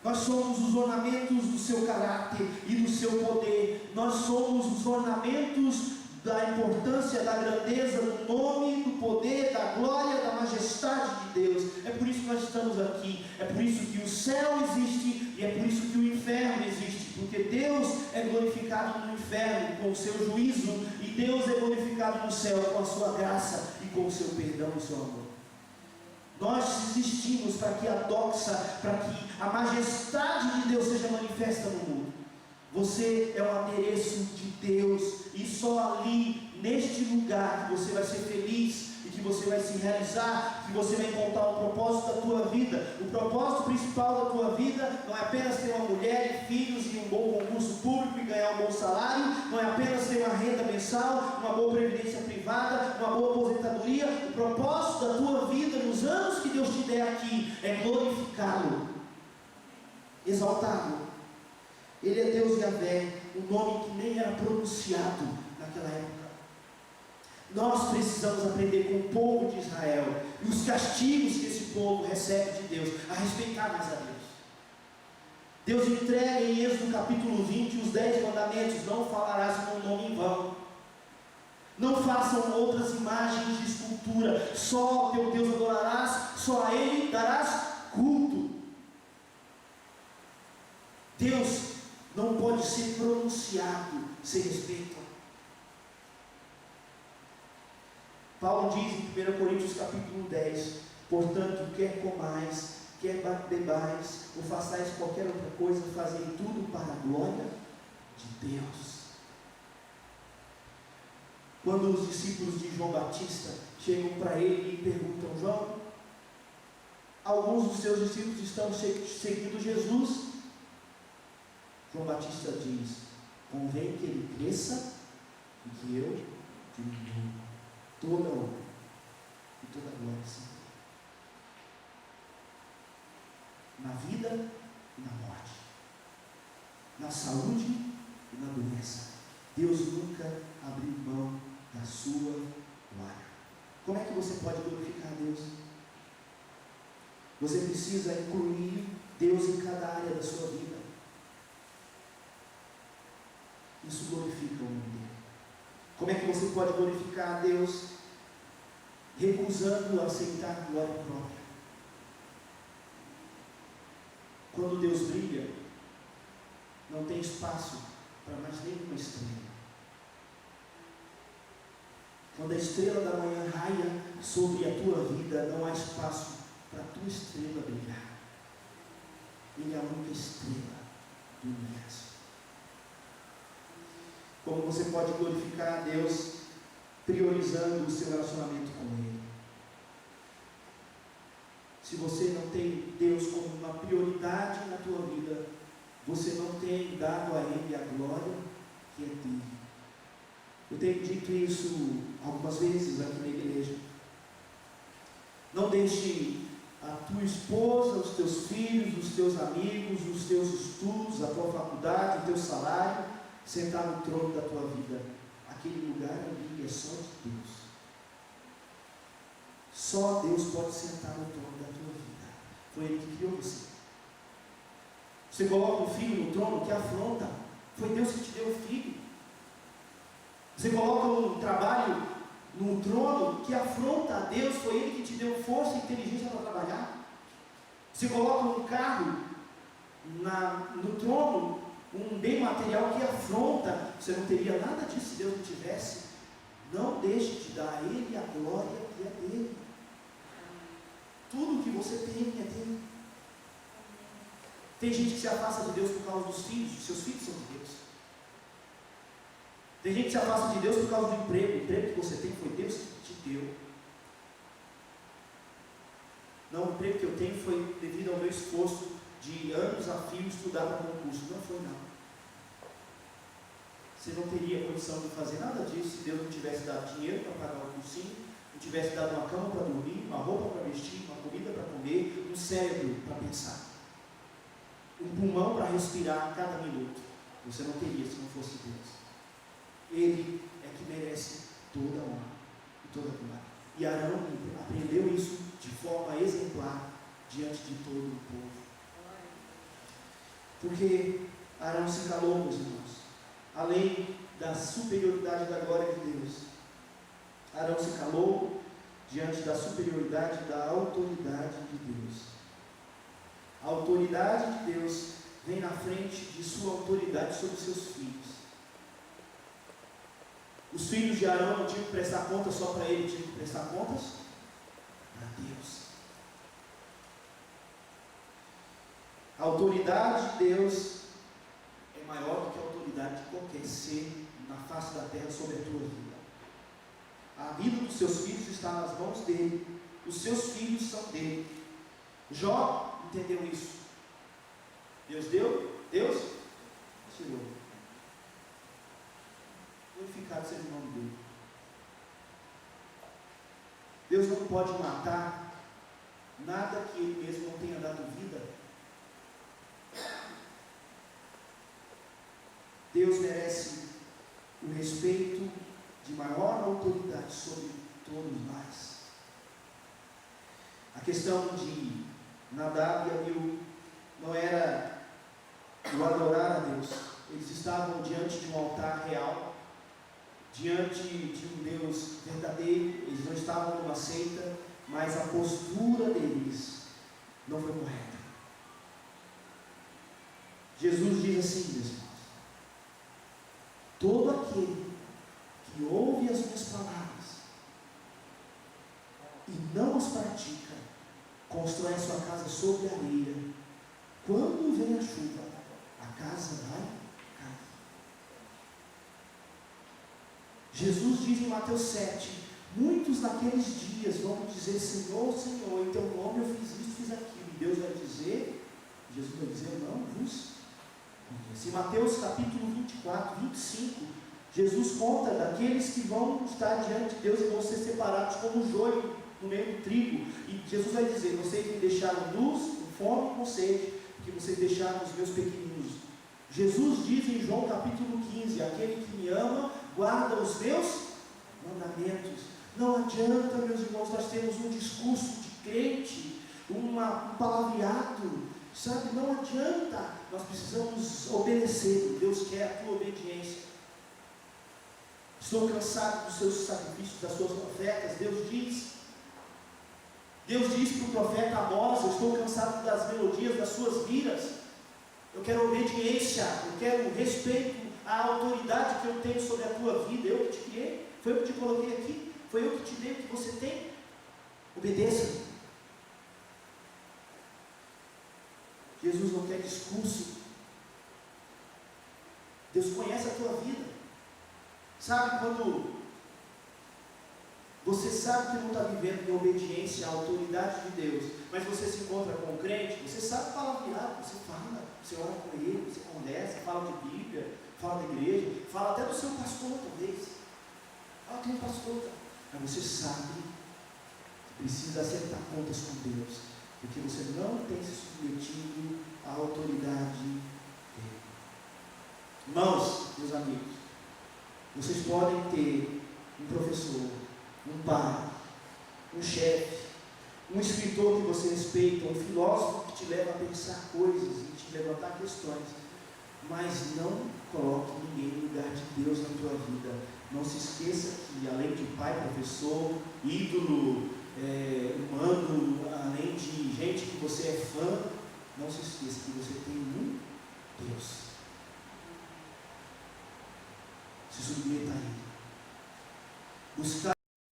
Nós somos os ornamentos do seu caráter e do seu poder. Nós somos os ornamentos da importância, da grandeza, do nome, do poder, da glória, da majestade de Deus. É por isso que nós estamos aqui. É por isso que o céu existe e é por isso que o inferno existe. Porque Deus é glorificado no inferno com o seu juízo e Deus é glorificado no céu com a sua graça e com o seu perdão e o seu amor. Nós existimos para que a doxa, para que a majestade de Deus seja manifesta no mundo. Você é um adereço de Deus, e só ali, neste lugar, que você vai ser feliz, e que você vai se realizar, que você vai encontrar o propósito da tua vida. O propósito principal da tua vida não é apenas ter uma mulher e filhos e um bom concurso público e ganhar um bom salário, não é apenas ter uma renda mensal, uma boa previdência privada, uma boa aposentadoria. O propósito da tua vida, nos anos que Deus te der aqui, é glorificá-lo, exaltá-lo. Ele é Deus Yahvé, um nome que nem era pronunciado naquela época. Nós precisamos aprender com o povo de Israel e os castigos que esse povo recebe de Deus, a respeitar mais a Deus. Deus entrega em Êxodo capítulo 20 os 10 mandamentos: não falarás com o nome em vão, não façam outras imagens de escultura, só o teu Deus adorarás, só a Ele darás culto. Deus não pode ser pronunciado sem respeito. Paulo diz em 1 Coríntios capítulo 10: portanto, quer comais, quer bebais, ou façais qualquer outra coisa, fazei tudo para a glória de Deus. Quando os discípulos de João Batista chegam para ele e perguntam: João, alguns dos seus discípulos estão seguindo Jesus. João Batista diz: convém que ele cresça e que eu diminua. Toda honra e toda glória. na vida e na morte, na saúde e na doença. Deus nunca abriu mão da sua glória. Como é que você pode glorificar a Deus? Você precisa incluir Deus em cada área da sua vida. Isso glorifica o nome dele. Como é que você pode glorificar a Deus? Recusando aceitar glória própria. Quando Deus brilha, não tem espaço para mais nenhuma estrela. Quando a estrela da manhã raia sobre a tua vida, não há espaço para a tua estrela brilhar. Ele é a única estrela do universo. Como você pode glorificar a Deus priorizando o seu relacionamento com Ele? Se você não tem Deus como uma prioridade na tua vida, você não tem dado a Ele a glória que é dele. Eu tenho dito isso algumas vezes aqui na igreja. Não deixe a tua esposa, os teus filhos, os teus amigos, os teus estudos, a tua faculdade, o teu salário, sentar no trono da tua vida. Aquele lugar ali é só de Deus. Só Deus pode sentar no trono da tua vida. Foi Ele que criou você. Você coloca o filho no trono, que afronta. Foi Deus que te deu o filho. Você coloca um trabalho no trono, que afronta a Deus. Foi Ele que te deu força e inteligência para trabalhar. Você coloca um carro no trono, um bem material que afronta. Você não teria nada disso se Deus não tivesse. Não deixe de dar a Ele a glória que é dele. Tudo que você tem é dele. Tem gente que se afasta de Deus por causa dos filhos. Seus filhos são de Deus. Tem gente que se afasta de Deus por causa do emprego. O emprego que você tem foi Deus que te deu. Não, o emprego que eu tenho foi devido ao meu esforço de anos a fio estudar para concurso. Não foi não. Você não teria condição de fazer nada disso se Deus não tivesse dado dinheiro para pagar o cursinho, não tivesse dado uma cama para dormir, uma roupa para vestir, uma comida para comer, um cérebro para pensar, um pulmão para respirar a cada minuto. Você não teria se não fosse Deus. Ele é que merece toda a honra e toda a glória. E Arão aprendeu isso de forma exemplar diante de todo o povo. Porque Arão se calou, meus irmãos. Além da superioridade da glória de Deus, Arão se calou diante da superioridade da autoridade de Deus. A autoridade de Deus vem na frente de sua autoridade sobre seus filhos. Os filhos de Arão não tinham que prestar contas só para ele, tinham que prestar contas para Deus. A autoridade de Deus é maior do que a autoridade de qualquer ser na face da terra sobre a tua vida. A vida dos seus filhos está nas mãos dele. Os seus filhos são dele. Jó entendeu isso. Deus deu, Deus tirou. Glorificado seja o nome dele. Deus não pode matar nada que Ele mesmo não tenha dado vida. Deus merece o respeito de maior autoridade sobre todos nós. A questão de Nadab e Abiú não era o adorar a Deus. Eles estavam diante de um altar real, diante de um Deus verdadeiro. Eles não estavam numa seita, mas a postura deles não foi correta. Jesus diz assim, meus irmãos: todo aquele que ouve as minhas palavras e não as pratica, constrói a sua casa sobre areia. Quando vem a chuva, a casa vai cair. Jesus diz em Mateus 7: muitos naqueles dias vão dizer: Senhor, Senhor, em teu nome eu fiz isso, fiz aquilo. E Deus vai dizer, Jesus vai dizer: não vos conheço. Em Mateus capítulo 24, 25, Jesus conta daqueles que vão estar diante de Deus e vão ser separados como o joio no meio do trigo. E Jesus vai dizer: vocês me deixaram nus, com fome e com sede, porque vocês deixaram os meus pequeninos. Jesus diz em João capítulo 15, aquele que me ama, guarda os meus mandamentos. Não adianta, meus irmãos, nós temos um discurso de crente, um palavreado, sabe? Não adianta, nós precisamos obedecer. Deus quer a tua obediência. Estou cansado dos seus sacrifícios, das suas ofertas. Deus diz para o profeta Amós: eu estou cansado das melodias das suas liras. Eu quero obediência, eu quero respeito à autoridade que eu tenho sobre a tua vida. Eu que te criei, foi eu que te coloquei aqui, foi eu que te dei o que você tem. Obedeça. Jesus não quer discurso. Deus conhece a tua vida. Sabe quando você sabe que não está vivendo em obediência à autoridade de Deus, mas você se encontra com um crente, você sabe palavrear, você fala, você ora com ele, você conversa, fala de Bíblia, fala da igreja, fala até do seu pastor talvez. Ah, tem um pastor, mas você sabe que precisa acertar contas com Deus, porque você não tem se submetido à autoridade dele. Irmãos, meus amigos, vocês podem ter um professor, um pai, um chefe, um escritor que você respeita, um filósofo que te leva a pensar coisas e te levantar questões, mas não coloque ninguém no lugar de Deus na tua vida. Não se esqueça que, além de pai, professor, ídolo, humano, além de gente que você é fã, não se esqueça que você tem um Deus. Se submeta a Ele. Buscar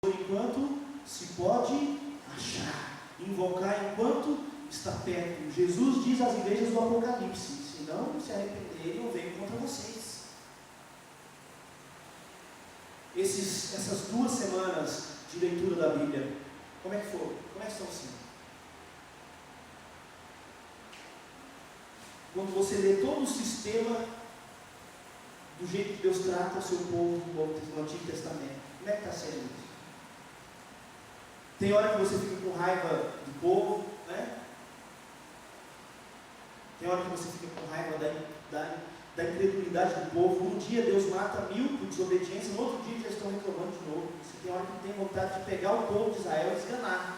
enquanto se pode achar, invocar enquanto está perto. Jesus diz às igrejas do Apocalipse: se não se arrependerem, eu venho contra vocês. Essas 2 semanas de leitura da Bíblia, como é que foram? Como é que estão sendo? Quando você lê todo o sistema do jeito que Deus trata o seu povo no Antigo Testamento, como é que está sendo isso? Tem hora que você fica com raiva do povo, né? Tem hora que você fica com raiva da incredulidade do povo. Um dia Deus mata 1000 por desobediência, no outro dia já estão reclamando de novo. Você tem hora que tem vontade de pegar o povo de Israel e esganar.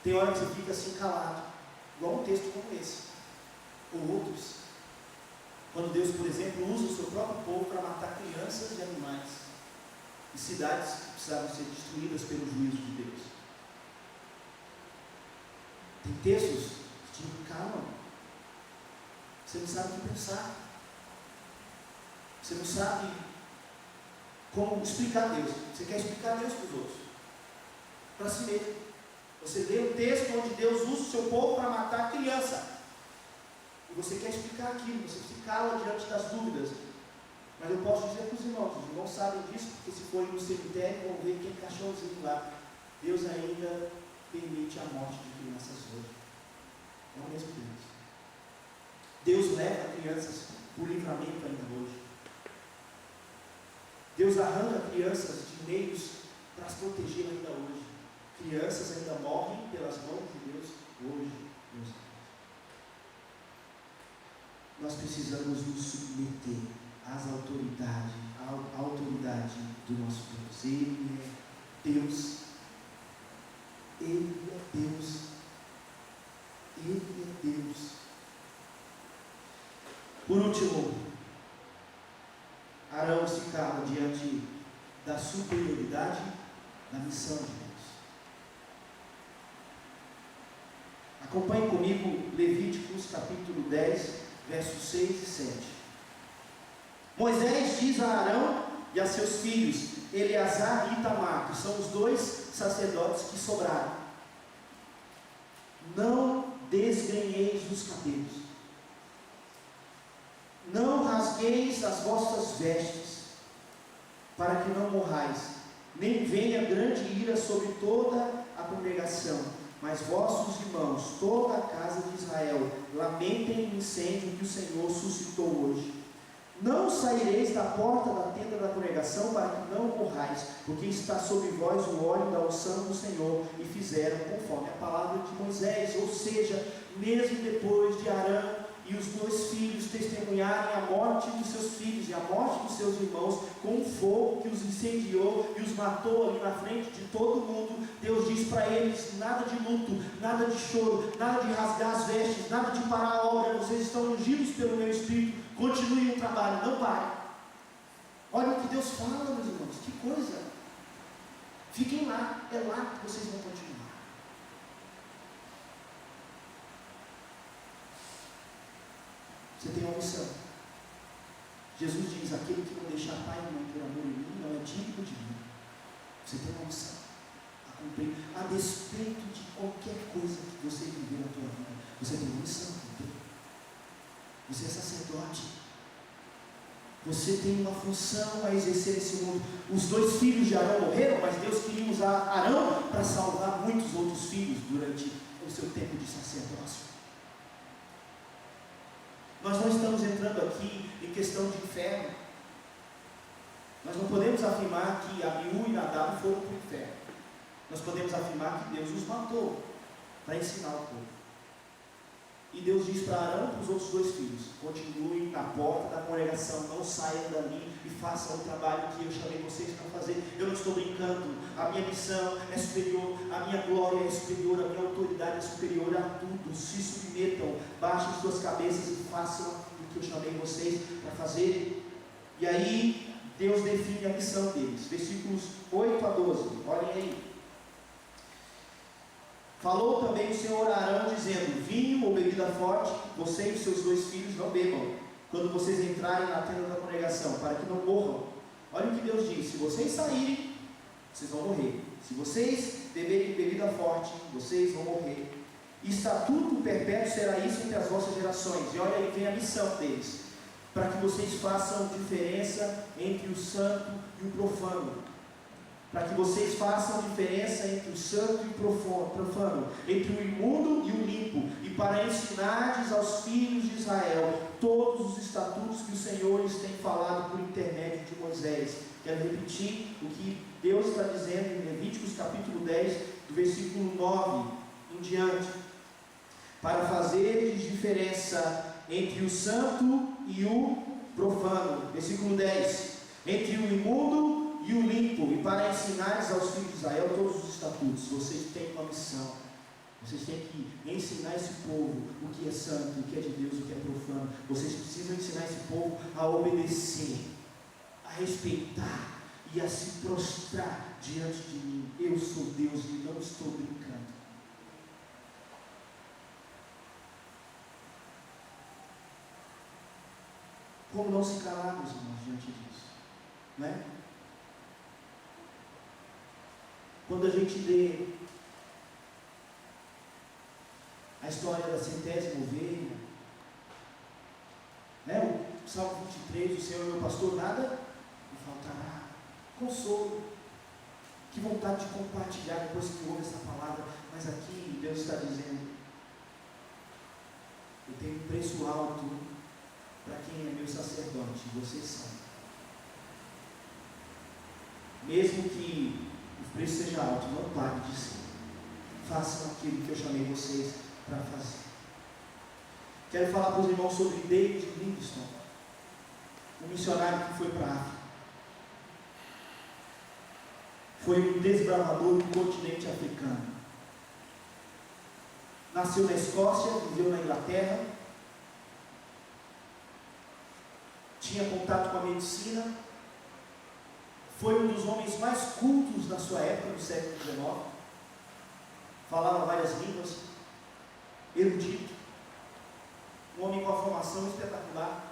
Tem hora que você fica assim calado, igual um texto como esse, ou outros. Quando Deus, por exemplo, usa o seu próprio povo para matar crianças e animais, e cidades que precisavam ser destruídas pelo juízo de Deus. Tem textos que te calmam. Você não sabe o que pensar. Você não sabe como explicar Deus. Você quer explicar Deus para os outros, para si mesmo. Você lê um texto onde Deus usa o seu povo para matar a criança, e você quer explicar aquilo, você se cala diante das dúvidas. Mas eu posso dizer para os irmãos sabem disso, porque se forem no cemitério vão ver aquele caixãozinho lá. Deus ainda permite a morte de crianças hoje. É o mesmo Deus. Deus leva crianças por livramento ainda hoje. Deus arranca crianças de meios para as proteger ainda hoje. Crianças ainda morrem pelas mãos de Deus hoje, meus irmãos. Nós precisamos nos submeter à autoridade do nosso Deus. Ele é Deus. Ele é Deus. Ele é Deus. Por último, Arão se cala diante da superioridade da missão de Deus. Acompanhe comigo Levíticos capítulo 10, versos 6 e 7. Moisés diz a Arão e a seus filhos, Eleazar e Itamar, que são os 2 sacerdotes que sobraram: não desgrenheis os cabelos, não rasgueis as vossas vestes, para que não morrais, nem venha grande ira sobre toda a congregação, mas vossos irmãos, toda a casa de Israel, lamentem o incêndio que o Senhor suscitou hoje. Não saireis da porta da tenda da congregação para que não morrais, porque está sobre vós o óleo da unção do Senhor, e fizeram conforme a palavra de Moisés. Ou seja, mesmo depois de Arão e os 2 filhos testemunharem a morte dos seus filhos e a morte dos seus irmãos, com um fogo que os incendiou e os matou ali na frente de todo mundo, Deus diz para eles: nada de luto, nada de choro, nada de rasgar as vestes, nada de parar a obra, vocês estão ungidos pelo meu Espírito, continuem o trabalho, não parem. Olha o que Deus fala, meus irmãos, que coisa. Fiquem lá, é lá que vocês vão continuar. Você tem uma missão. Jesus diz: aquele que não deixar pai e mãe por amor em mim não é digno de mim. Você tem uma missão a cumprir, a despeito de qualquer coisa que você viver na tua vida. Você tem uma missão a cumprir. Você é sacerdote. Você tem uma função a exercer nesse mundo. Os 2 filhos de Arão morreram, mas Deus queria usar Arão para salvar muitos outros filhos durante o seu tempo de sacerdócio. Nós não estamos entrando aqui em questão de inferno. Nós não podemos afirmar que Abiú e Nadab foram para o inferno. Nós podemos afirmar que Deus os matou para ensinar o povo. E Deus diz para Arão e para os outros 2 filhos: continuem na porta da congregação, não saiam dali e façam o trabalho que eu chamei vocês para fazer. Eu não estou brincando, a minha missão é superior, a minha glória é superior, a minha autoridade é superior a tudo. Se submetam, baixem suas cabeças e façam o que eu chamei vocês para fazer. E aí Deus define a missão deles, versículos 8 a 12, olhem aí. Falou também o Senhor a Arão, dizendo: vinho ou bebida forte, você e seus 2 filhos não bebam, quando vocês entrarem na tenda da congregação, para que não morram. Olha o que Deus diz: se vocês saírem, vocês vão morrer. Se vocês beberem bebida forte, vocês vão morrer. Estatuto perpétuo será isso entre as vossas gerações. E olha aí, vem a missão deles: para que vocês façam diferença entre o santo e o profano. Para que vocês façam diferença entre o santo e o profano, entre o imundo e o limpo, e para ensinardes aos filhos de Israel todos os estatutos que o Senhor lhes tem falado por intermédio de Moisés. Quero repetir o que Deus está dizendo em Levíticos capítulo 10, do versículo 9 em diante: para fazer diferença entre o santo e o profano. Versículo 10: entre o imundo e o limpo, e para ensinares aos filhos de Israel todos os estatutos. Vocês têm uma missão. Vocês têm que ensinar esse povo o que é santo, o que é de Deus, o que é profano. Vocês precisam ensinar esse povo a obedecer, a respeitar e a se prostrar diante de mim. Eu sou Deus e não estou brincando. Como não se calar, meus irmãos, diante disso? Não é? Quando a gente lê a história da 100ª ovelha, né? O Salmo 23, o Senhor é meu pastor, nada me faltará. Consolo. Que vontade de compartilhar depois que ouve essa palavra. Mas aqui Deus está dizendo: eu tenho um preço alto para quem é meu sacerdote, vocês são. Mesmo que o preço seja alto, não pare de ser. Façam aquilo que eu chamei vocês para fazer. Quero falar para os irmãos sobre David Livingstone, um missionário que foi para a África. Foi um desbravador do continente africano. Nasceu na Escócia, viveu na Inglaterra, tinha contato com a medicina, foi um dos homens mais cultos da sua época, no século XIX, falava várias línguas, erudito, um homem com uma formação espetacular.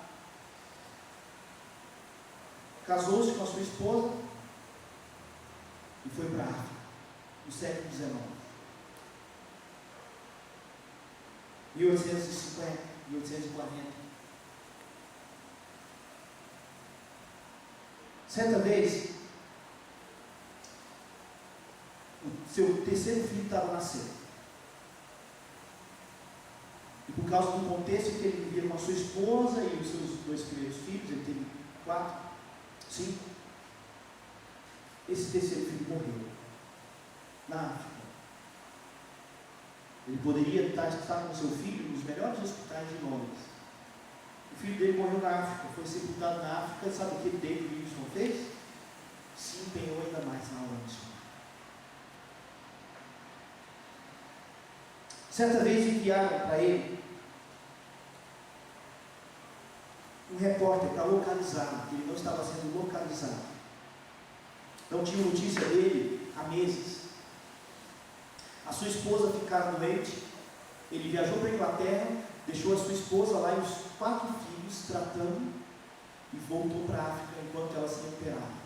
Casou-se com a sua esposa e foi para a África, no século XIX. 1850, 1840. Certa vez, o seu terceiro filho estava nascendo. E por causa do contexto em que ele vivia com a sua esposa e os seus 2 primeiros filhos, ele teve 4, 5, esse terceiro filho morreu na África. Ele poderia estar com seu filho nos melhores hospitais de Londres. O filho dele morreu na África, foi sepultado na África, e sabe o que David Livingstone fez? Se empenhou ainda mais na obra missionária. Certa vez enviaram para ele um repórter para localizá-lo, que ele não estava sendo localizado. Não tinha notícia dele há meses. A sua esposa ficara doente, ele viajou para a Inglaterra, deixou a sua esposa lá e os 4 filhos tratando e voltou para a África enquanto ela se recuperava.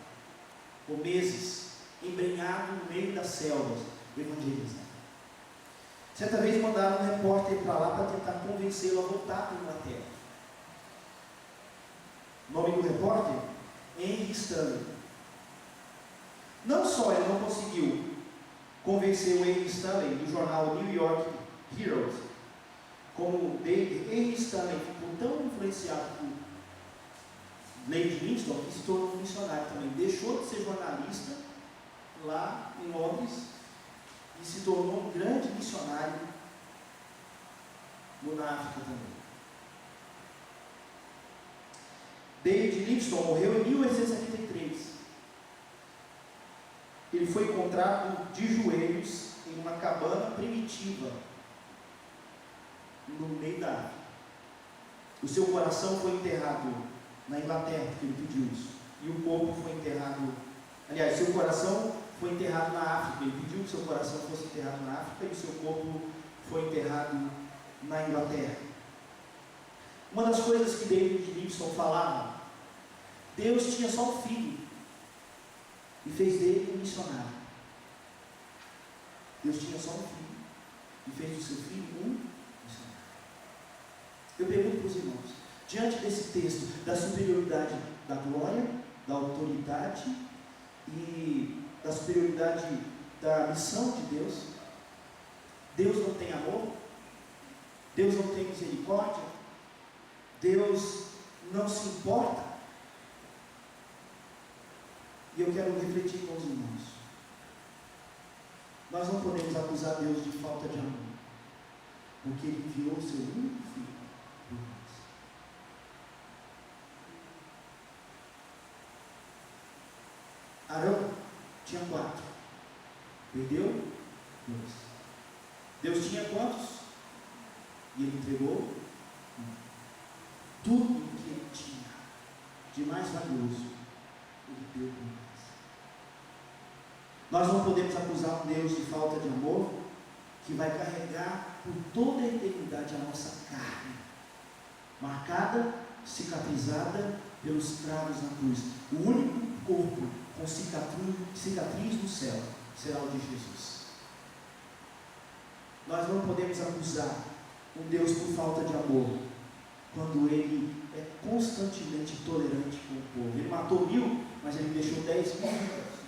Por meses, embrenhado no meio das selvas, evangelizando. Certa vez mandaram um repórter para lá para tentar convencê-lo a voltar para a Inglaterra. O nome do repórter? Henry Stanley. Não só ele não conseguiu convencer o Henry Stanley do jornal New York Herald, como Henry Stanley ficou tão influenciado por David Livingstone que se tornou um missionário também. Deixou de ser jornalista lá em Londres e se tornou um grande missionário na África também. David Livingstone morreu em 1873. Ele foi encontrado de joelhos em uma cabana primitiva no meio da África. O seu coração foi enterrado na Inglaterra, porque ele pediu isso. E o corpo foi enterrado, aliás, seu coração foi enterrado na África. Ele pediu que seu coração fosse enterrado na África e o seu corpo foi enterrado na Inglaterra. Uma das coisas que David Livingstone falava, Deus tinha só um filho e fez dele um missionário. Deus tinha só um filho e fez do seu filho um missionário. Eu pergunto para os irmãos, diante desse texto da superioridade da glória, da autoridade e da superioridade da missão de Deus, Deus não tem amor? Deus não tem misericórdia? Deus não se importa? E eu quero refletir com os irmãos. Nós não podemos acusar Deus de falta de amor, porque Ele enviou o seu único filho por nós. Arão tinha 4, perdeu 2. Deus tinha quantos? E Ele entregou 1. Tudo o que Ele tinha de mais valioso, Ele deu por nós. Nós não podemos acusar um Deus de falta de amor, que vai carregar por toda a eternidade a nossa carne, marcada, cicatrizada pelos cravos na cruz. O único corpo com cicatriz no céu será o de Jesus. Nós não podemos acusar um Deus por falta de amor, quando Ele é constantemente tolerante com o povo. Ele matou 1000, mas Ele deixou 10.000.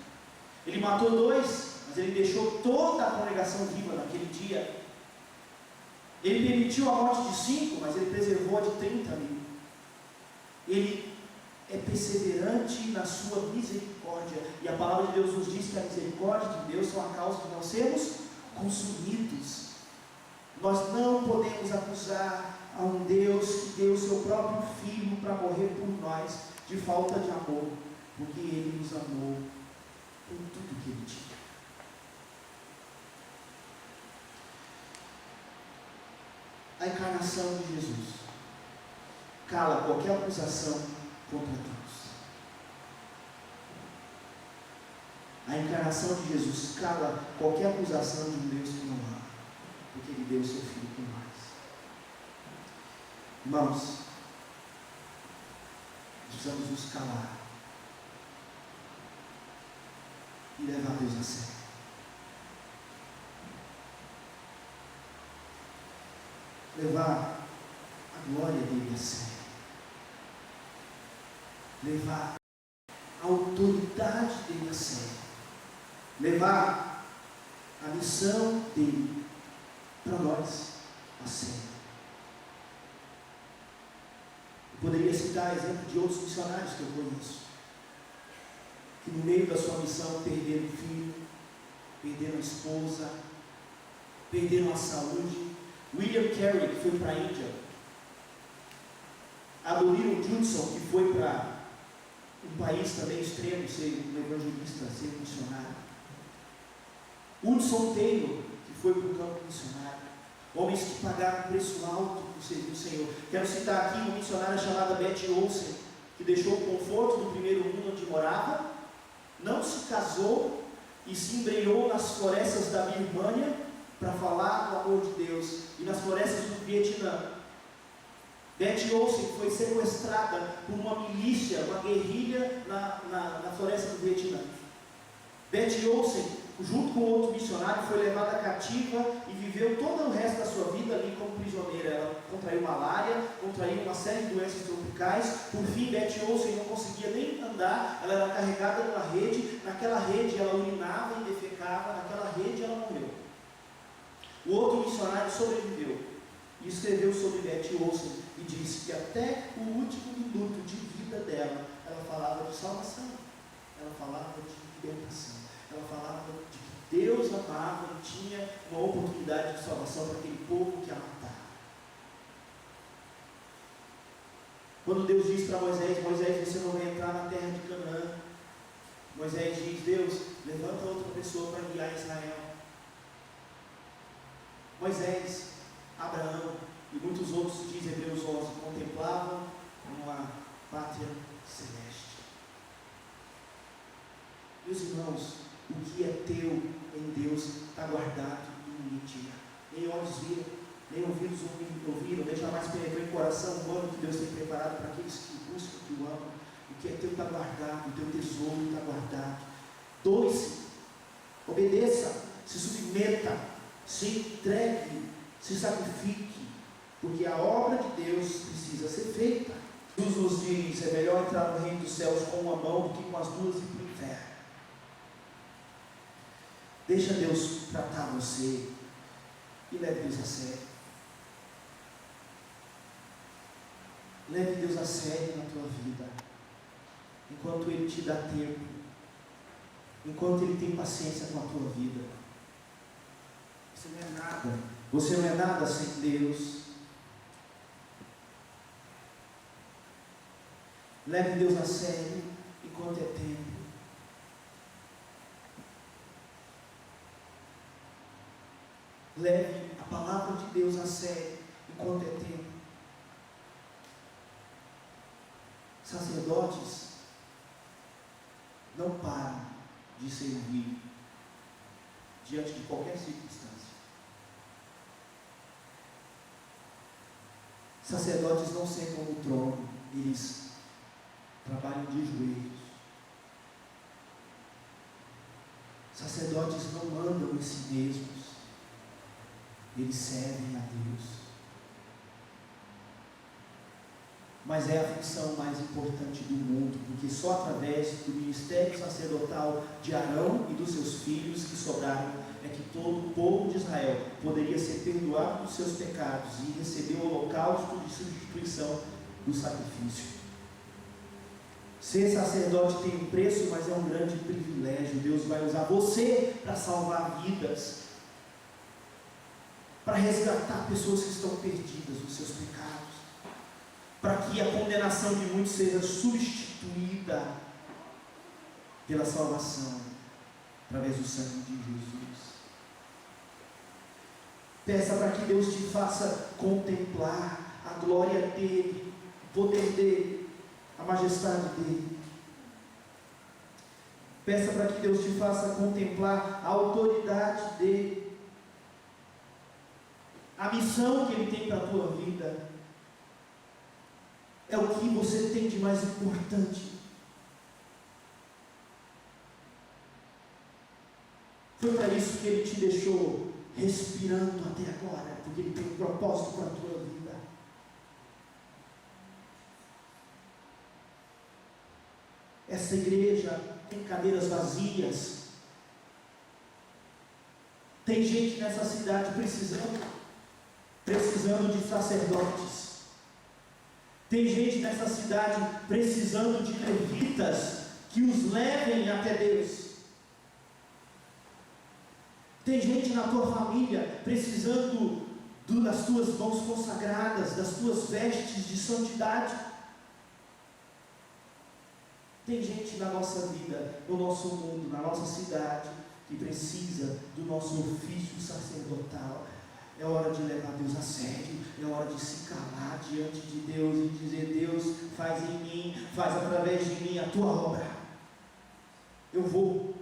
Ele matou 2, mas Ele deixou toda a congregação viva naquele dia. Ele permitiu a morte de 5, mas Ele preservou a de 30.000. Ele é perseverante na sua misericórdia, e a palavra de Deus nos diz que a misericórdia de Deus são a causa de nós sermos consumidos. Nós não podemos acusar a um Deus que deu o seu próprio Filho para morrer por nós de falta de amor, porque Ele nos amou com tudo que Ele tinha. A encarnação de Jesus cala qualquer acusação contra Deus. A encarnação de Jesus cala qualquer acusação de um Deus que não ama, porque Ele deu o seu Filho por nós. Irmãos, precisamos nos calar e levar Deus a sério. Levar a glória dele a sério. Levar a autoridade dele a sério. Levar a missão dele para nós a sério. Poderia citar exemplo de outros missionários que eu conheço, que no meio da sua missão perderam o filho, perderam a esposa, perderam a saúde. William Carey, que foi para a Índia, Adoniram Judson, que foi para um país também extremo, ser um evangelista, ser um missionário. Hudson Taylor, que foi para o campo missionário. Homens que pagaram um preço alto por servir o Senhor. Quero citar aqui uma missionária chamada Betty Olsen, que deixou o conforto do primeiro mundo onde morava, não se casou e se embrenhou nas florestas da Birmânia para falar do amor de Deus, e nas florestas do Vietnã. Betty Olsen foi sequestrada por uma milícia, uma guerrilha na floresta do Vietnã. Betty Olsen, junto com outro missionário, foi levada cativa e viveu todo o resto da sua vida ali como prisioneira. Ela contraiu malária, contraiu uma série de doenças tropicais. Por fim, Betty Olsen não conseguia nem andar, ela era carregada numa rede. Naquela rede ela urinava e defecava, naquela rede ela morreu. O outro missionário sobreviveu e escreveu sobre Betty Olsen e disse que até o último minuto de vida dela, ela falava de salvação, ela falava de libertação, ela falava de que Deus amava e tinha uma oportunidade de salvação para aquele povo que a matava. Quando Deus diz para Moisés: Moisés, você não vai entrar na terra de Canaã, Moisés diz: Deus, levanta outra pessoa para guiar Israel. Moisés, Abraão e muitos outros, diz Hebreus 11, contemplavam uma pátria celeste. Meus irmãos, o que é teu em Deus está guardado e ninguém tira. Nem olhos viram, nem ouvidos ouviram, nem jamais penetrou em coração humano que Deus tem preparado para aqueles que buscam, que o amam. O que é teu está guardado, o teu tesouro está guardado. Doe-se, obedeça, se submeta, se entregue, se sacrifique, porque a obra de Deus precisa ser feita. Jesus nos diz: é melhor entrar no reino dos céus com uma mão do que com as duas e ir para o inferno. Deixa Deus tratar você e leve Deus a sério. Leve Deus a sério na tua vida, enquanto Ele te dá tempo, enquanto Ele tem paciência com a tua vida. Você não é nada. Você não é nada sem Deus. Leve Deus a sério enquanto é tempo. Leve a palavra de Deus a sério enquanto é tempo. Sacerdotes não param de servir diante de qualquer circunstância. Sacerdotes não sentam no trono, eles trabalham de joelhos. Sacerdotes não mandam em si mesmos, eles servem a Deus. Mas é a função mais importante do mundo, porque só através do ministério sacerdotal de Arão e dos seus filhos que sobraram é que todo o povo de Israel poderia ser perdoado dos seus pecados e receber o holocausto de substituição do sacrifício. Ser sacerdote tem um preço, mas é um grande privilégio. Deus vai usar você para salvar vidas, para resgatar pessoas que estão perdidas nos seus pecados, para que a condenação de muitos seja substituída pela salvação através do sangue de Jesus. Peça para que Deus te faça contemplar a glória dEle, o poder dEle, a majestade dEle. Peça para que Deus te faça contemplar a autoridade dEle, a missão que Ele tem para a tua vida. É o que você tem de mais importante. Foi para isso que Ele te deixou respirando até agora, porque Ele tem um propósito para a tua vida. Essa igreja tem cadeiras vazias. Tem gente nessa cidade precisando de sacerdotes. Tem gente nessa cidade precisando de levitas que os levem até Deus. Tem gente na tua família precisando das tuas mãos consagradas, das tuas vestes de santidade. Tem gente na nossa vida, no nosso mundo, na nossa cidade, que precisa do nosso ofício sacerdotal. É hora de levar Deus a sério, é hora de se calar diante de Deus e dizer: Deus, faz em mim, faz através de mim a tua obra. Eu vou.